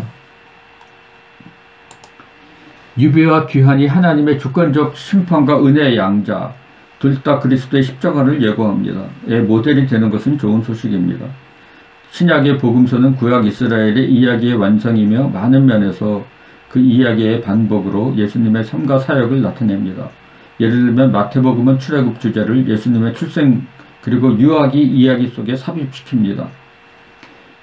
유배와 귀환이 하나님의 주권적 심판과 은혜의 양자, 둘 다 그리스도의 십자가를 예고합니다. 모델이 되는 것은 좋은 소식입니다. 신약의 복음서는 구약 이스라엘의 이야기의 완성이며 많은 면에서 그 이야기의 반복으로 예수님의 삶과 사역을 나타냅니다. 예를 들면 마태복음은 출애굽 주제를 예수님의 출생 그리고 유아기 이야기 속에 삽입시킵니다.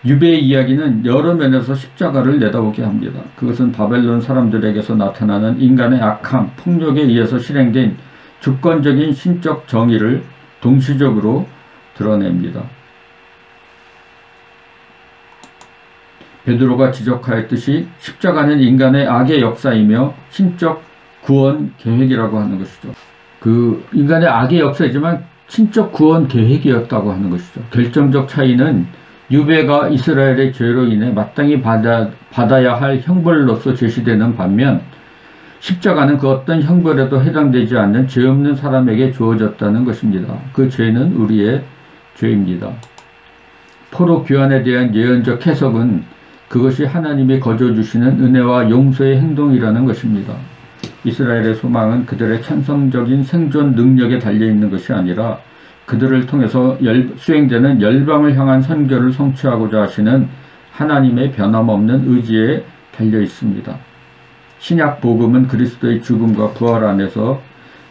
유배의 이야기는 여러 면에서 십자가를 내다보게 합니다. 그것은 바벨론 사람들에게서 나타나는 인간의 악함, 폭력에 의해서 실행된 주권적인 신적 정의를 동시적으로 드러냅니다. 베드로가 지적하였듯이 십자가는 인간의 악의 역사이며 신적 구원 계획이라고 하는 것이죠. 그 인간의 악의 역사이지만 신적 구원 계획이었다고 하는 것이죠. 결정적 차이는 유배가 이스라엘의 죄로 인해 마땅히 받아야 할 형벌로서 제시되는 반면 십자가는 그 어떤 형벌에도 해당되지 않는 죄 없는 사람에게 주어졌다는 것입니다. 그 죄는 우리의 죄입니다. 포로 귀환에 대한 예언적 해석은 그것이 하나님이 거저주시는 은혜와 용서의 행동이라는 것입니다. 이스라엘의 소망은 그들의 천성적인 생존 능력에 달려있는 것이 아니라 그들을 통해서 수행되는 열방을 향한 선교를 성취하고자 하시는 하나님의 변함없는 의지에 달려 있습니다. 신약 복음은 그리스도의 죽음과 부활 안에서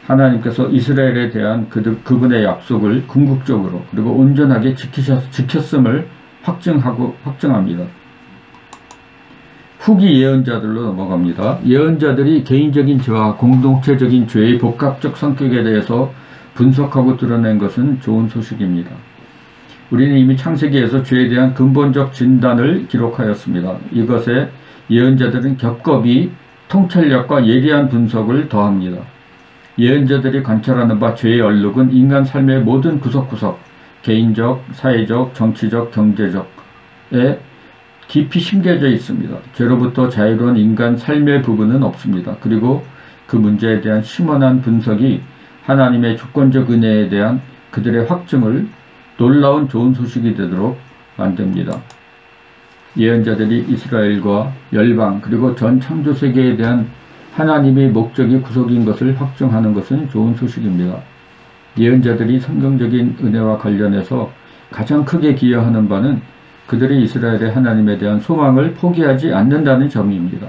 하나님께서 이스라엘에 대한 그분의 약속을 궁극적으로 그리고 온전하게 지켰음을 확증합니다. 후기 예언자들로 넘어갑니다. 예언자들이 개인적인 죄와 공동체적인 죄의 복합적 성격에 대해서 분석하고 드러낸 것은 좋은 소식입니다. 우리는 이미 창세기에서 죄에 대한 근본적 진단을 기록하였습니다. 이것에 예언자들은 겹겹이 통찰력과 예리한 분석을 더합니다. 예언자들이 관찰하는 바 죄의 얼룩은 인간 삶의 모든 구석구석, 개인적, 사회적, 정치적, 경제적에 깊이 심겨져 있습니다. 죄로부터 자유로운 인간 삶의 부분은 없습니다. 그리고 그 문제에 대한 심원한 분석이 하나님의 주권적 은혜에 대한 그들의 확증을 놀라운 좋은 소식이 되도록 만듭니다. 예언자들이 이스라엘과 열방 그리고 전 창조세계에 대한 하나님의 목적이 구속인 것을 확증하는 것은 좋은 소식입니다. 예언자들이 성경적인 은혜와 관련해서 가장 크게 기여하는 바는 그들이 이스라엘의 하나님에 대한 소망을 포기하지 않는다는 점입니다.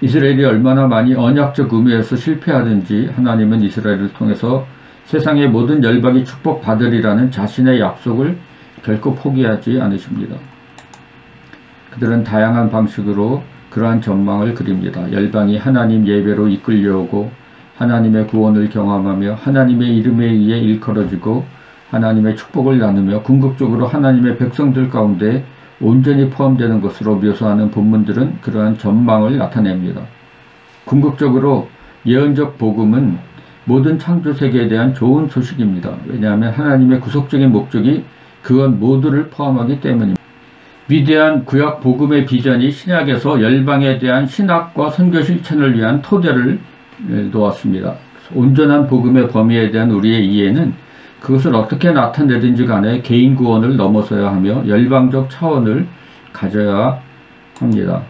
이스라엘이 얼마나 많이 언약적 의미에서 실패하든지 하나님은 이스라엘을 통해서 세상의 모든 열방이 축복받으리라는 자신의 약속을 결코 포기하지 않으십니다. 그들은 다양한 방식으로 그러한 전망을 그립니다. 열방이 하나님 예배로 이끌려오고 하나님의 구원을 경험하며 하나님의 이름에 의해 일컬어지고 하나님의 축복을 나누며 궁극적으로 하나님의 백성들 가운데 온전히 포함되는 것으로 묘사하는 본문들은 그러한 전망을 나타냅니다. 궁극적으로 예언적 복음은 모든 창조세계에 대한 좋은 소식입니다. 왜냐하면 하나님의 구속적인 목적이 그것 모두를 포함하기 때문입니다. 위대한 구약 복음의 비전이 신약에서 열방에 대한 신학과 선교 실천을 위한 토대를 놓았습니다. 온전한 복음의 범위에 대한 우리의 이해는 그것을 어떻게 나타내든지 간에 개인 구원을 넘어서야 하며 열방적 차원을 가져야 합니다.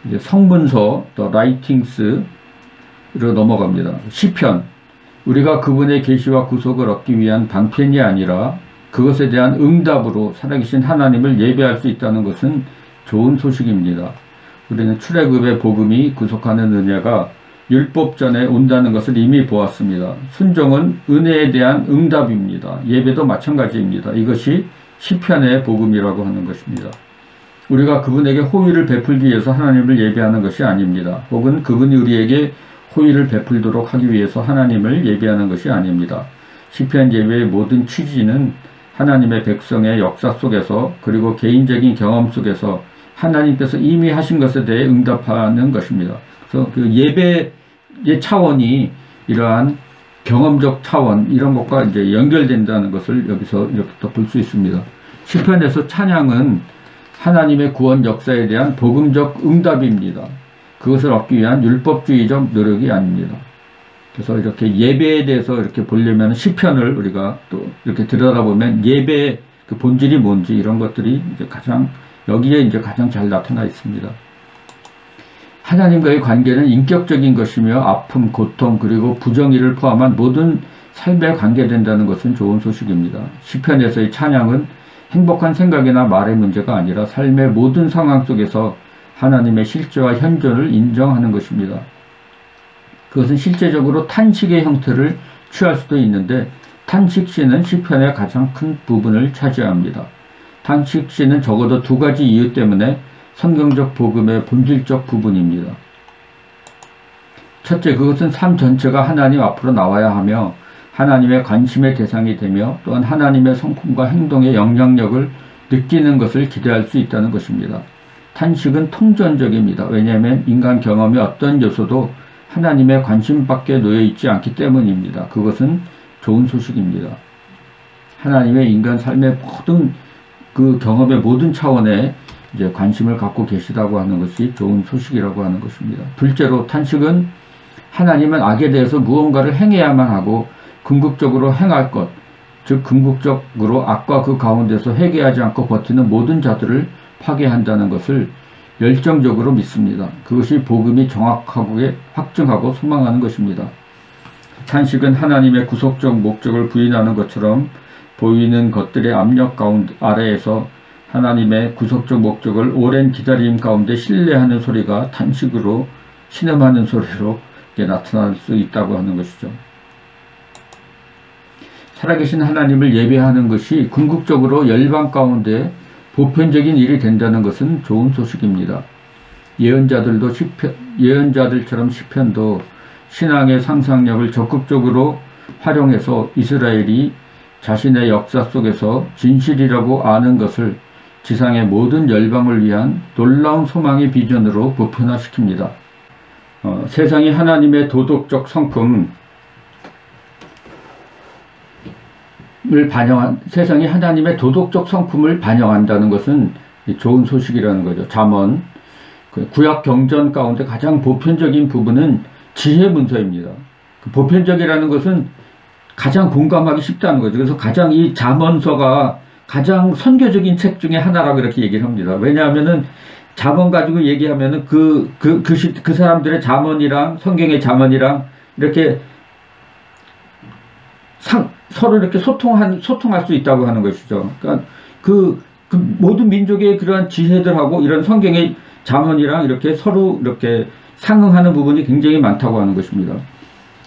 이제 성문서, 더 라이팅스로 넘어갑니다. 시편, 우리가 그분의 계시와 구속을 얻기 위한 방편이 아니라 그것에 대한 응답으로 살아계신 하나님을 예배할 수 있다는 것은 좋은 소식입니다. 우리는 출애굽의 복음이 구속하는 은혜가 율법 전에 온다는 것을 이미 보았습니다. 순종은 은혜에 대한 응답입니다. 예배도 마찬가지입니다. 이것이 시편의 복음이라고 하는 것입니다. 우리가 그분에게 호의를 베풀기 위해서 하나님을 예배하는 것이 아닙니다. 혹은 그분이 우리에게 호의를 베풀도록 하기 위해서 하나님을 예배하는 것이 아닙니다. 시편 예배의 모든 취지는 하나님의 백성의 역사 속에서 그리고 개인적인 경험 속에서 하나님께서 이미 하신 것에 대해 응답하는 것입니다. 그래서 그 예배의 차원이 이러한 경험적 차원 이런 것과 이제 연결된다는 것을 여기서 이렇게 또 볼 수 있습니다. 시편에서 찬양은 하나님의 구원 역사에 대한 복음적 응답입니다. 그것을 얻기 위한 율법주의적 노력이 아닙니다. 그래서 이렇게 예배에 대해서 이렇게 보려면 시편을 우리가 또 이렇게 들여다보면 예배의 그 본질이 뭔지 이런 것들이 이제 여기에 이제 가장 잘 나타나 있습니다. 하나님과의 관계는 인격적인 것이며 아픔, 고통, 그리고 부정의를 포함한 모든 삶에 관계된다는 것은 좋은 소식입니다. 시편에서의 찬양은 행복한 생각이나 말의 문제가 아니라 삶의 모든 상황 속에서 하나님의 실제와 현존을 인정하는 것입니다. 그것은 실제적으로 탄식의 형태를 취할 수도 있는데 탄식시는 시편의 가장 큰 부분을 차지합니다. 탄식시는 적어도 두 가지 이유 때문에 성경적 복음의 본질적 부분입니다. 첫째, 그것은 삶 전체가 하나님 앞으로 나와야 하며 하나님의 관심의 대상이 되며 또한 하나님의 성품과 행동의 영향력을 느끼는 것을 기대할 수 있다는 것입니다. 탄식은 통전적입니다. 왜냐하면 인간 경험의 어떤 요소도 하나님의 관심 밖에 놓여 있지 않기 때문입니다. 그것은 좋은 소식입니다. 하나님의 인간 삶의 모든 그 경험의 모든 차원에 이제 관심을 갖고 계시다고 하는 것이 좋은 소식이라고 하는 것입니다. 둘째로 탄식은 하나님은 악에 대해서 무언가를 행해야만 하고 궁극적으로 행할 것, 즉 궁극적으로 악과 그 가운데서 회개하지 않고 버티는 모든 자들을 파괴한다는 것을 열정적으로 믿습니다. 그것이 복음이 정확하게 확증하고 소망하는 것입니다. 탄식은 하나님의 구속적 목적을 부인하는 것처럼 보이는 것들의 압력 가운데 아래에서 하나님의 구속적 목적을 오랜 기다림 가운데 신뢰하는 소리가 탄식으로 신음하는 소리로 이렇게 나타날 수 있다고 하는 것이죠. 살아계신 하나님을 예배하는 것이 궁극적으로 열방 가운데 보편적인 일이 된다는 것은 좋은 소식입니다. 예언자들처럼 시편도 신앙의 상상력을 적극적으로 활용해서 이스라엘이 자신의 역사 속에서 진실이라고 아는 것을 지상의 모든 열방을 위한 놀라운 소망의 비전으로 보편화시킵니다. 세상이 하나님의 도덕적 성품을 세상이 하나님의 도덕적 성품을 반영한다는 것은 좋은 소식이라는 거죠. 잠언 구약 경전 가운데 가장 보편적인 부분은 지혜 문서입니다. 보편적이라는 것은 가장 공감하기 쉽다는 거죠. 그래서 가장 이 잠언서가 가장 선교적인 책 중에 하나라고 이렇게 얘기를 합니다. 왜냐하면은 잠언 가지고 얘기하면은 그 사람들의 잠언이랑 성경의 잠언이랑 이렇게 서로 이렇게 소통할 수 있다고 하는 것이죠. 그러니까 그 모든 민족의 그러한 지혜들하고 이런 성경의 잠언이랑 이렇게 서로 이렇게 상응하는 부분이 굉장히 많다고 하는 것입니다.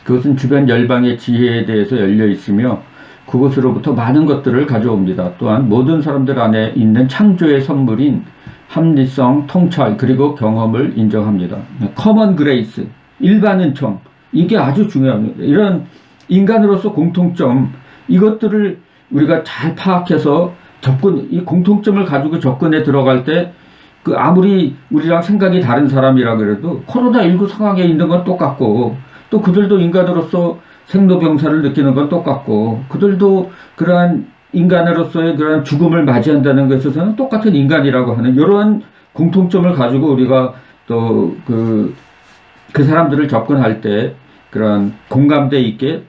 그것은 주변 열방의 지혜에 대해서 열려 있으며 그것으로부터 많은 것들을 가져옵니다. 또한 모든 사람들 안에 있는 창조의 선물인 합리성, 통찰, 그리고 경험을 인정합니다. 커먼 그레이스, 일반 은총, 이게 아주 중요합니다. 이런 인간으로서 공통점, 이것들을 우리가 잘 파악해서 이 공통점을 가지고 접근에 들어갈 때 아무리 우리랑 생각이 다른 사람이라 그래도 코로나19 상황에 있는 건 똑같고, 또 그들도 인간으로서 생로병사를 느끼는 건 똑같고, 그들도 그러한 인간으로서의 그러한 죽음을 맞이한다는 것에 있어서는 똑같은 인간이라고 하는 이러한 공통점을 가지고 우리가 또 그 사람들을 접근할 때 그러한 공감대 있게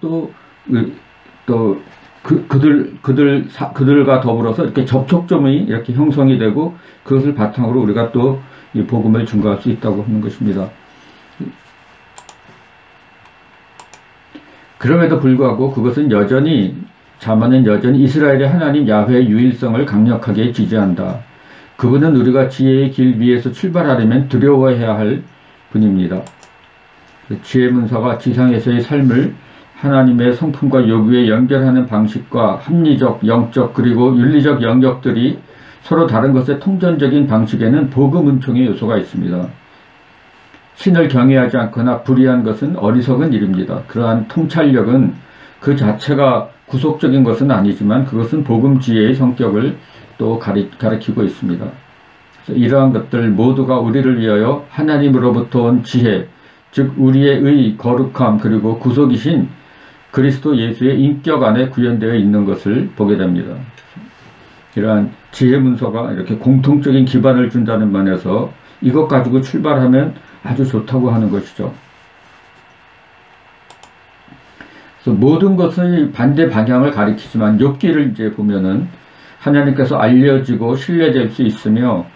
그들과 더불어서 이렇게 접촉점이 이렇게 형성이 되고 그것을 바탕으로 우리가 또 이 복음을 증거할 수 있다고 하는 것입니다. 그럼에도 불구하고 잠언은 여전히 이스라엘의 하나님 야훼의 유일성을 강력하게 지지한다. 그분은 우리가 지혜의 길 위에서 출발하려면 두려워해야 할 분입니다. 지혜 문서가 지상에서의 삶을 하나님의 성품과 요구에 연결하는 방식과 합리적, 영적, 그리고 윤리적 영역들이 서로 다른 것의 통전적인 방식에는 복음 은총의 요소가 있습니다. 신을 경외하지 않거나 불의한 것은 어리석은 일입니다. 그러한 통찰력은 그 자체가 구속적인 것은 아니지만 그것은 복음 지혜의 성격을 또 가리키고 있습니다. 그래서 이러한 것들 모두가 우리를 위하여 하나님으로부터 온 지혜, 즉 우리의 의, 거룩함, 그리고 구속이신 그리스도 예수의 인격 안에 구현되어 있는 것을 보게 됩니다. 이러한 지혜 문서가 이렇게 공통적인 기반을 준다는 면에서 이것 가지고 출발하면 아주 좋다고 하는 것이죠. 그래서 모든 것의 반대 방향을 가리키지만 욥기를 이제 보면은 하나님께서 알려지고 신뢰될 수 있으며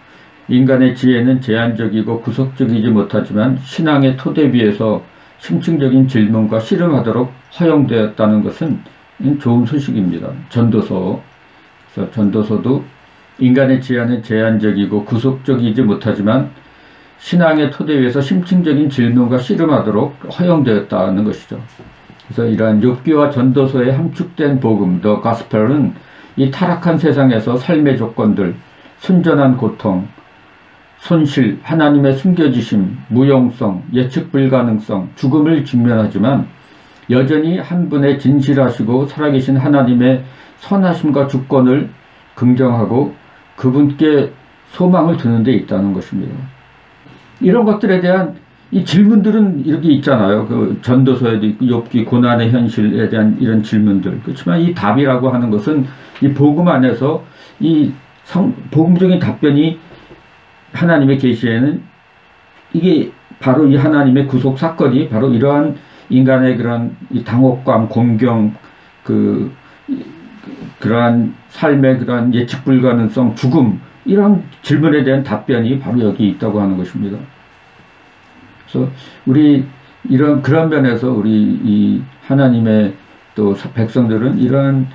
인간의 지혜는 제한적이고 구속적이지 못하지만 신앙의 토대 위에서 심층적인 질문과 씨름하도록 허용되었다는 것은 좋은 소식입니다. 그래서 전도서도 인간의 지혜는 제한적이고 구속적이지 못하지만 신앙의 토대 위에서 심층적인 질문과 씨름하도록 허용되었다는 것이죠. 그래서 이러한 욥기와 전도서에 함축된 복음, The Gospel은 이 타락한 세상에서 삶의 조건들, 순전한 고통, 손실, 하나님의 숨겨지심, 무용성, 예측 불가능성, 죽음을 직면하지만 여전히 한 분의 진실하시고 살아계신 하나님의 선하심과 주권을 긍정하고 그분께 소망을 두는 데 있다는 것입니다. 이런 것들에 대한 이 질문들은 이렇게 있잖아요. 그 전도서에도 있고 욥기 고난의 현실에 대한 이런 질문들. 그렇지만 이 답이라고 하는 것은 이 복음 안에서 이 복음적인 답변이 하나님의 계시에는 이게 바로 이 하나님의 구속 사건이 바로 이러한 인간의 그런 이 당혹감, 공경, 그러한 삶의 그러한 예측 불가능성, 죽음, 이런 질문에 대한 답변이 바로 여기 있다고 하는 것입니다. 그래서 그런 면에서 우리 이 하나님의 또 백성들은 이러한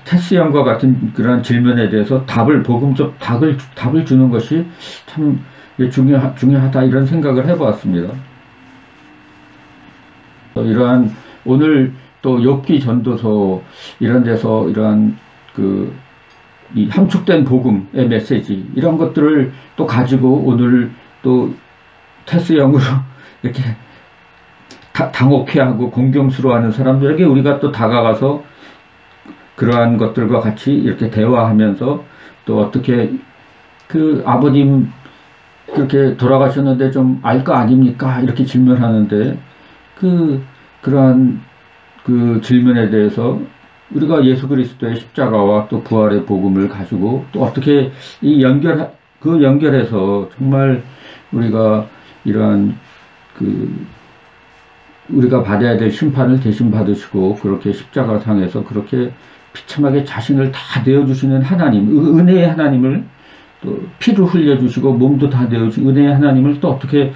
테스형과 같은 그러한 질문에 대해서 복음적 답을 주는 것이 참 중요하다 이런 생각을 해보았습니다. 이러한 오늘 또 욥기 전도서 이런 데서 이러한 이 함축된 복음의 메시지 이런 것들을 또 가지고 오늘 또 테스형으로 이렇게 당혹해하고 공경스러워하는 사람들에게 우리가 또 다가가서 그러한 것들과 같이 이렇게 대화하면서 또 어떻게 아버님 그렇게 돌아가셨는데 좀 알 거 아닙니까? 이렇게 질문하는데 그러한 질문에 대해서 우리가 예수 그리스도의 십자가와 또 부활의 복음을 가지고 또 어떻게 연결해서 정말 우리가 이러한 우리가 받아야 될 심판을 대신 받으시고 그렇게 십자가상에서 그렇게 비참하게 자신을 다 내어주시는 하나님, 은혜의 하나님을 또 피를 흘려주시고 몸도 다 내어주시고 은혜의 하나님을 또 어떻게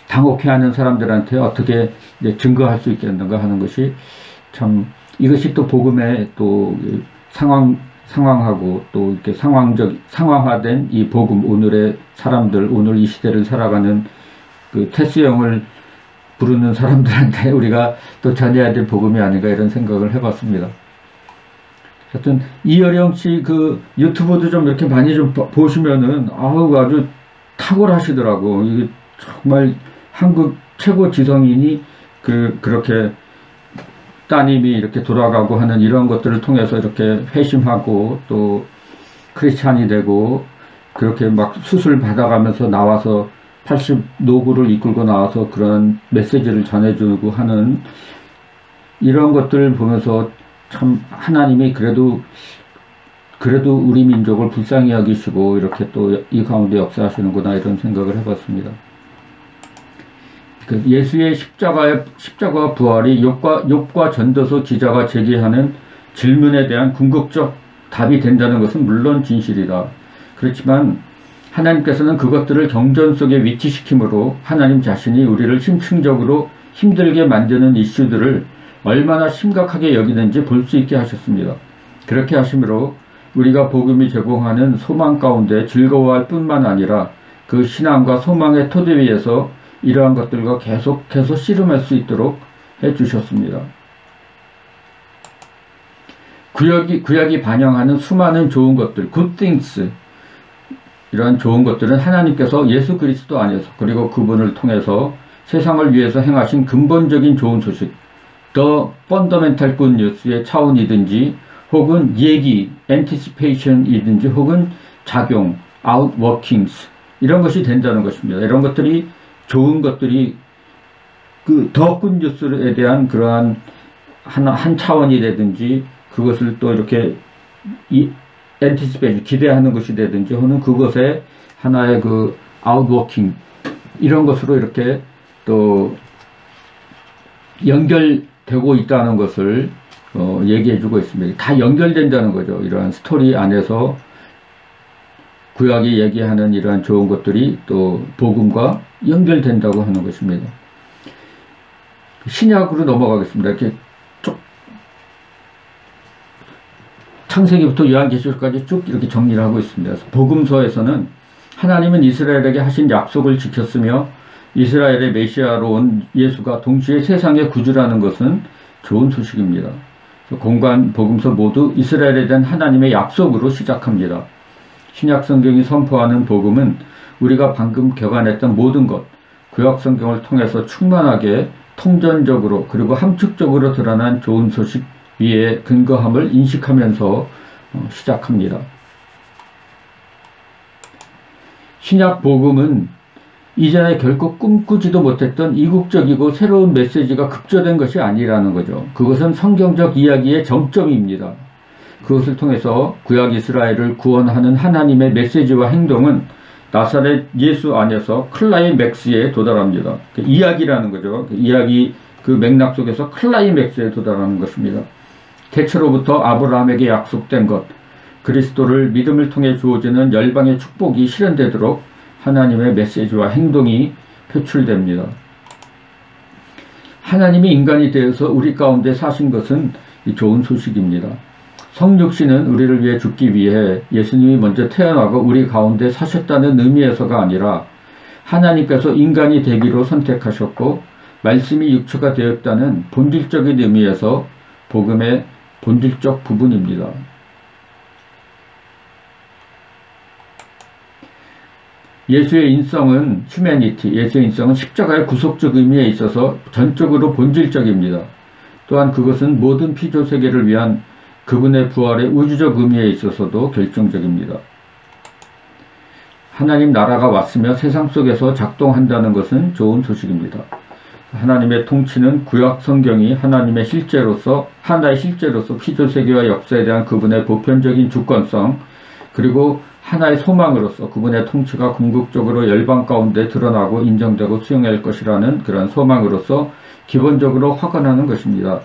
당혹해하는 사람들한테 어떻게 이제 증거할 수 있겠는가 하는 것이 참 이것이 또 복음의 또 상황하고 또 이렇게 상황화된 이 복음 오늘의 사람들 오늘 이 시대를 살아가는 테스형을 부르는 사람들한테 우리가 또 전해야 될 복음이 아닌가 이런 생각을 해봤습니다. 하여튼 이여령 씨 유튜브도 좀 이렇게 많이 좀 보시면은 아주 탁월하시더라고. 이게 정말 한국 최고 지성인이 그렇게 따님이 이렇게 돌아가고 하는 이런 것들을 통해서 이렇게 회심하고 또 크리스찬이 되고 그렇게 막 수술 받아가면서 나와서 80 노구를 이끌고 나와서 그런 메시지를 전해주고 하는 이런 것들을 보면서 참 하나님이 그래도 우리 민족을 불쌍히 여기시고 이렇게 또 이 가운데 역사하시는구나 이런 생각을 해봤습니다. 예수의 십자가와 부활이 욥과 전도서 기자가 제기하는 질문에 대한 궁극적 답이 된다는 것은 물론 진실이다. 그렇지만 하나님께서는 그것들을 경전 속에 위치시킴으로 하나님 자신이 우리를 심층적으로 힘들게 만드는 이슈들을 얼마나 심각하게 여기는지 볼 수 있게 하셨습니다. 그렇게 하심으로 우리가 복음이 제공하는 소망 가운데 즐거워할 뿐만 아니라 그 신앙과 소망의 토대 위에서 이러한 것들과 계속해서 씨름할 수 있도록 해주셨습니다. 구약이 반영하는 수많은 좋은 것들, good things, 이러한 좋은 것들은 하나님께서 예수 그리스도 안에서 그리고 그분을 통해서 세상을 위해서 행하신 근본적인 좋은 소식, the fundamental good news의 차원이든지 혹은 얘기, anticipation이든지 혹은 작용, outworkings 이런 것이 된다는 것입니다. 이런 것들이 좋은 것들이 더 good news에 대한 그러한 한 차원이 되든지 그것을 또 이렇게 anticipation, 기대하는 것이 되든지 혹은 그것에 하나의 outworking 이런 것으로 이렇게 또 연결되고 있다는 것을 얘기해주고 있습니다. 다 연결된다는 거죠. 이러한 스토리 안에서 구약이 얘기하는 이러한 좋은 것들이 또 복음과 연결된다고 하는 것입니다. 신약으로 넘어가겠습니다. 이렇게 쭉 창세기부터 요한계시록까지 쭉 이렇게 정리를 하고 있습니다. 복음서에서는 하나님은 이스라엘에게 하신 약속을 지켰으며 이스라엘의 메시아로 온 예수가 동시에 세상의 구주라는 것은 좋은 소식입니다. 공간 복음서 모두 이스라엘에 대한 하나님의 약속으로 시작합니다. 신약 성경이 선포하는 복음은 우리가 방금 격안했던 모든 것, 구약 성경을 통해서 충만하게 통전적으로 그리고 함축적으로 드러난 좋은 소식 위에 근거함을 인식하면서 시작합니다. 신약 복음은 이전에 결코 꿈꾸지도 못했던 이국적이고 새로운 메시지가 급조된 것이 아니라는 거죠. 그것은 성경적 이야기의 정점입니다. 그것을 통해서 구약 이스라엘을 구원하는 하나님의 메시지와 행동은 나사렛 예수 안에서 클라이맥스에 도달합니다. 이야기라는 거죠. 이야기 그 맥락 속에서 클라이맥스에 도달하는 것입니다. 태초로부터 아브라함에게 약속된 것, 그리스도를 믿음을 통해 주어지는 열방의 축복이 실현되도록 하나님의 메시지와 행동이 표출됩니다. 하나님이 인간이 되어서 우리 가운데 사신 것은 좋은 소식입니다. 성육신은 우리를 위해 죽기 위해 예수님이 먼저 태어나고 우리 가운데 사셨다는 의미에서가 아니라 하나님께서 인간이 되기로 선택하셨고 말씀이 육체가 되었다는 본질적인 의미에서 복음의 본질적 부분입니다. 예수의 인성은 휴머니티, 예수의 인성은 십자가의 구속적 의미에 있어서 전적으로 본질적입니다. 또한 그것은 모든 피조 세계를 위한 그분의 부활의 우주적 의미에 있어서도 결정적입니다. 하나님 나라가 왔으며 세상 속에서 작동한다는 것은 좋은 소식입니다. 하나님의 통치는 구약 성경이 하나님의 실제로서, 하나의 실제로서 피조 세계와 역사에 대한 그분의 보편적인 주권성, 그리고 하나의 소망으로서 그분의 통치가 궁극적으로 열방 가운데 드러나고 인정되고 수용할 것이라는 그런 소망으로서 기본적으로 확언하는 것입니다.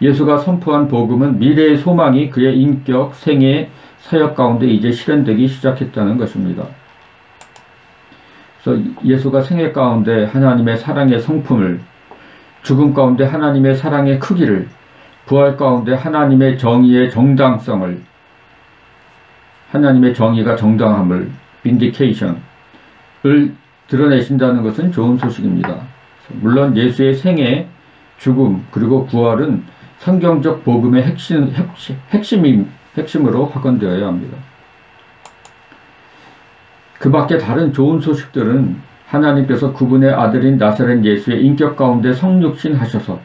예수가 선포한 복음은 미래의 소망이 그의 인격, 생애, 사역 가운데 이제 실현되기 시작했다는 것입니다. 그래서 예수가 생애 가운데 하나님의 사랑의 성품을, 죽음 가운데 하나님의 사랑의 크기를, 부활 가운데 하나님의 정의의 정당성을, 하나님의 정의가 정당함을, vindication을 드러내신다는 것은 좋은 소식입니다. 물론 예수의 생애, 죽음, 그리고 부활은 성경적 복음의 핵심으로 확언되어야 합니다. 그 밖에 다른 좋은 소식들은 하나님께서 그분의 아들인 나사렛 예수의 인격 가운데 성육신하셔서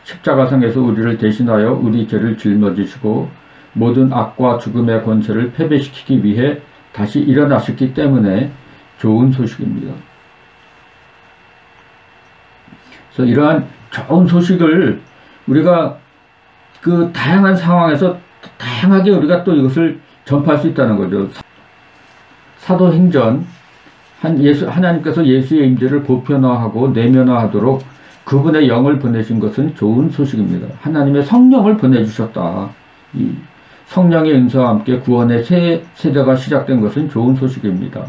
십자가상에서 우리를 대신하여 우리 죄를 짊어지시고 모든 악과 죽음의 권세를 패배시키기 위해 다시 일어나셨기 때문에 좋은 소식입니다. 그래서 이러한 좋은 소식을 우리가 그 다양한 상황에서 다양하게 우리가 또 이것을 전파할 수 있다는 거죠. 사도행전, 하나님께서 예수의 임재를 보편화하고 내면화하도록 그분의 영을 보내신 것은 좋은 소식입니다. 하나님의 성령을 보내주셨다. 이 성령의 은사와 함께 구원의 새 세대가 시작된 것은 좋은 소식입니다.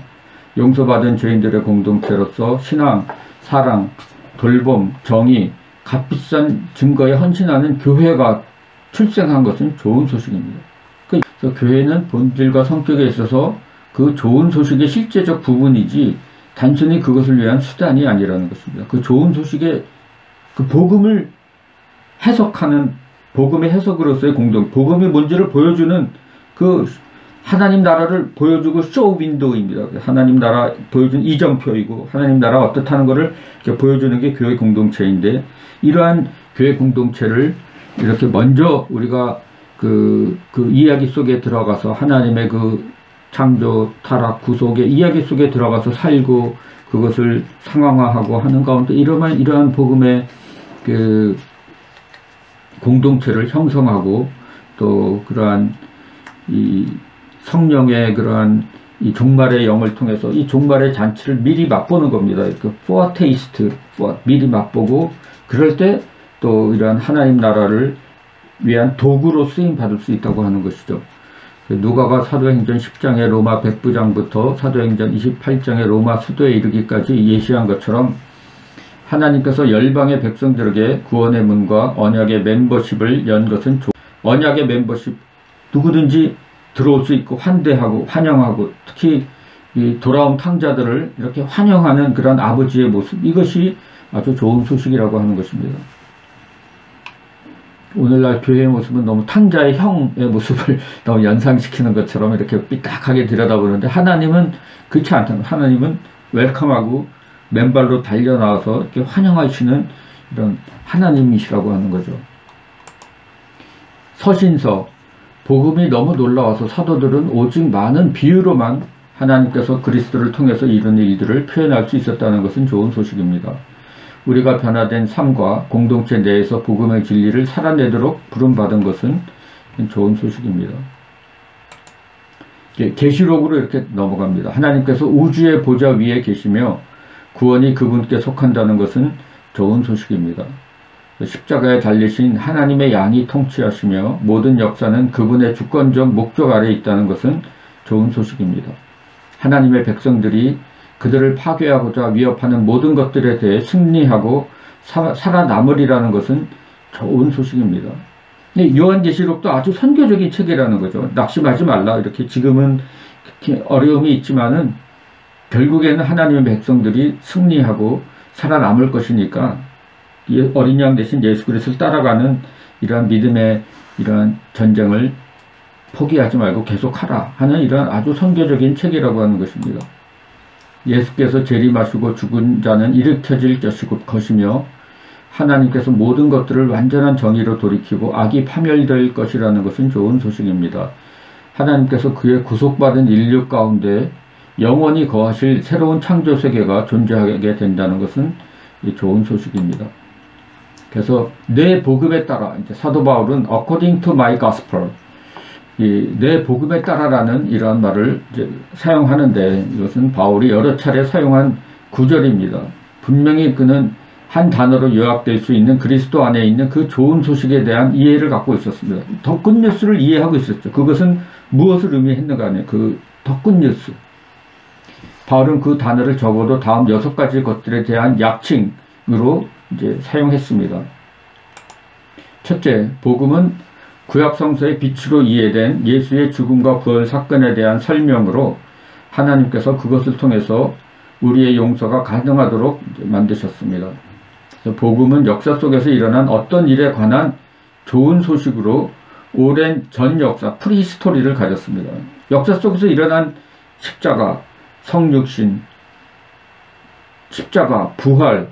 용서받은 죄인들의 공동체로서 신앙, 사랑, 돌봄, 정의, 값비싼 증거에 헌신하는 교회가 출생한 것은 좋은 소식입니다. 그래서 교회는 본질과 성격에 있어서 그 좋은 소식의 실제적 부분이지 단순히 그것을 위한 수단이 아니라는 것입니다. 그 좋은 소식의 그 복음을 해석하는 복음의 해석으로서의 복음이 뭔지를 보여주는 그 하나님 나라를 보여주고 쇼 윈도우입니다. 하나님 나라 보여주는 이정표이고 하나님 나라가 어떻다는 것을 이렇게 보여주는 게 교회 공동체인데, 이러한 교회 공동체를 이렇게 먼저 우리가 그 이야기 속에 들어가서 하나님의 그 창조, 타락, 구속의 이야기 속에 들어가서 살고 그것을 상황화하고 하는 가운데 이러한 복음의 그 공동체를 형성하고 또 그러한 이 성령의 그러한 이 종말의 영을 통해서 이 종말의 잔치를 미리 맛보는 겁니다. 그 foretaste, 미리 맛보고 그럴 때 또 이러한 하나님 나라를 위한 도구로 쓰임 받을 수 있다고 하는 것이죠. 누가가 사도행전 10장의 로마 백부장부터 사도행전 28장의 로마 수도에 이르기까지 예시한 것처럼 하나님께서 열방의 백성들에게 구원의 문과 언약의 멤버십을 연 것은 언약의 멤버십, 누구든지 들어올 수 있고 환대하고 환영하고 특히 이 돌아온 탕자들을 이렇게 환영하는 그런 아버지의 모습, 이것이 아주 좋은 소식이라고 하는 것입니다. 오늘날 교회의 모습은 너무 탕자의 형의 모습을 너무 연상시키는 것처럼 이렇게 삐딱하게 들여다보는데, 하나님은 그렇지 않다는, 하나님은 웰컴하고 맨발로 달려나와서 이렇게 환영하시는 이런 하나님이시라고 하는 거죠. 서신서, 복음이 너무 놀라워서 사도들은 오직 많은 비유로만 하나님께서 그리스도를 통해서 이룬 일들을 표현할 수 있었다는 것은 좋은 소식입니다. 우리가 변화된 삶과 공동체 내에서 복음의 진리를 살아내도록 부름받은 것은 좋은 소식입니다. 계시록으로 이렇게 넘어갑니다. 하나님께서 우주의 보좌 위에 계시며 구원이 그분께 속한다는 것은 좋은 소식입니다. 십자가에 달리신 하나님의 양이 통치하시며 모든 역사는 그분의 주권적 목적 아래에 있다는 것은 좋은 소식입니다. 하나님의 백성들이 그들을 파괴하고자 위협하는 모든 것들에 대해 승리하고 살아남으리라는 것은 좋은 소식입니다. 요한계시록도 아주 선교적인 책이라는 거죠. 낙심하지 말라. 이렇게 지금은 어려움이 있지만은 결국에는 하나님의 백성들이 승리하고 살아남을 것이니까 어린 양 대신 예수 그리스도를 따라가는 이러한 믿음의 이러한 전쟁을 포기하지 말고 계속하라 하는 이러한 아주 선교적인 책이라고 하는 것입니다. 예수께서 재림하시고 죽은 자는 일으켜질 것이며 하나님께서 모든 것들을 완전한 정의로 돌이키고 악이 파멸될 것이라는 것은 좋은 소식입니다. 하나님께서 그의 구속받은 인류 가운데 영원히 거하실 새로운 창조 세계가 존재하게 된다는 것은 좋은 소식입니다. 그래서 내 복음에 따라 이제 사도 바울은 according to my gospel 내 복음에 따라라는 이러한 말을 이제 사용하는데 이것은 바울이 여러 차례 사용한 구절입니다. 분명히 그는 한 단어로 요약될 수 있는 그리스도 안에 있는 그 좋은 소식에 대한 이해를 갖고 있었습니다. 더 굿뉴스를 이해하고 있었죠. 그것은 무엇을 의미했는가 하는 그 더 굿뉴스. 바울은 그 단어를 적어도 다음 6가지 것들에 대한 약칭으로 이제 사용했습니다. 첫째, 복음은 구약 성서의 빛으로 이해된 예수의 죽음과 부활 사건에 대한 설명으로 하나님께서 그것을 통해서 우리의 용서가 가능하도록 만드셨습니다. 그래서 복음은 역사 속에서 일어난 어떤 일에 관한 좋은 소식으로 오랜 전 역사, 프리히스토리를 가졌습니다. 역사 속에서 일어난 십자가, 성육신, 십자가, 부활,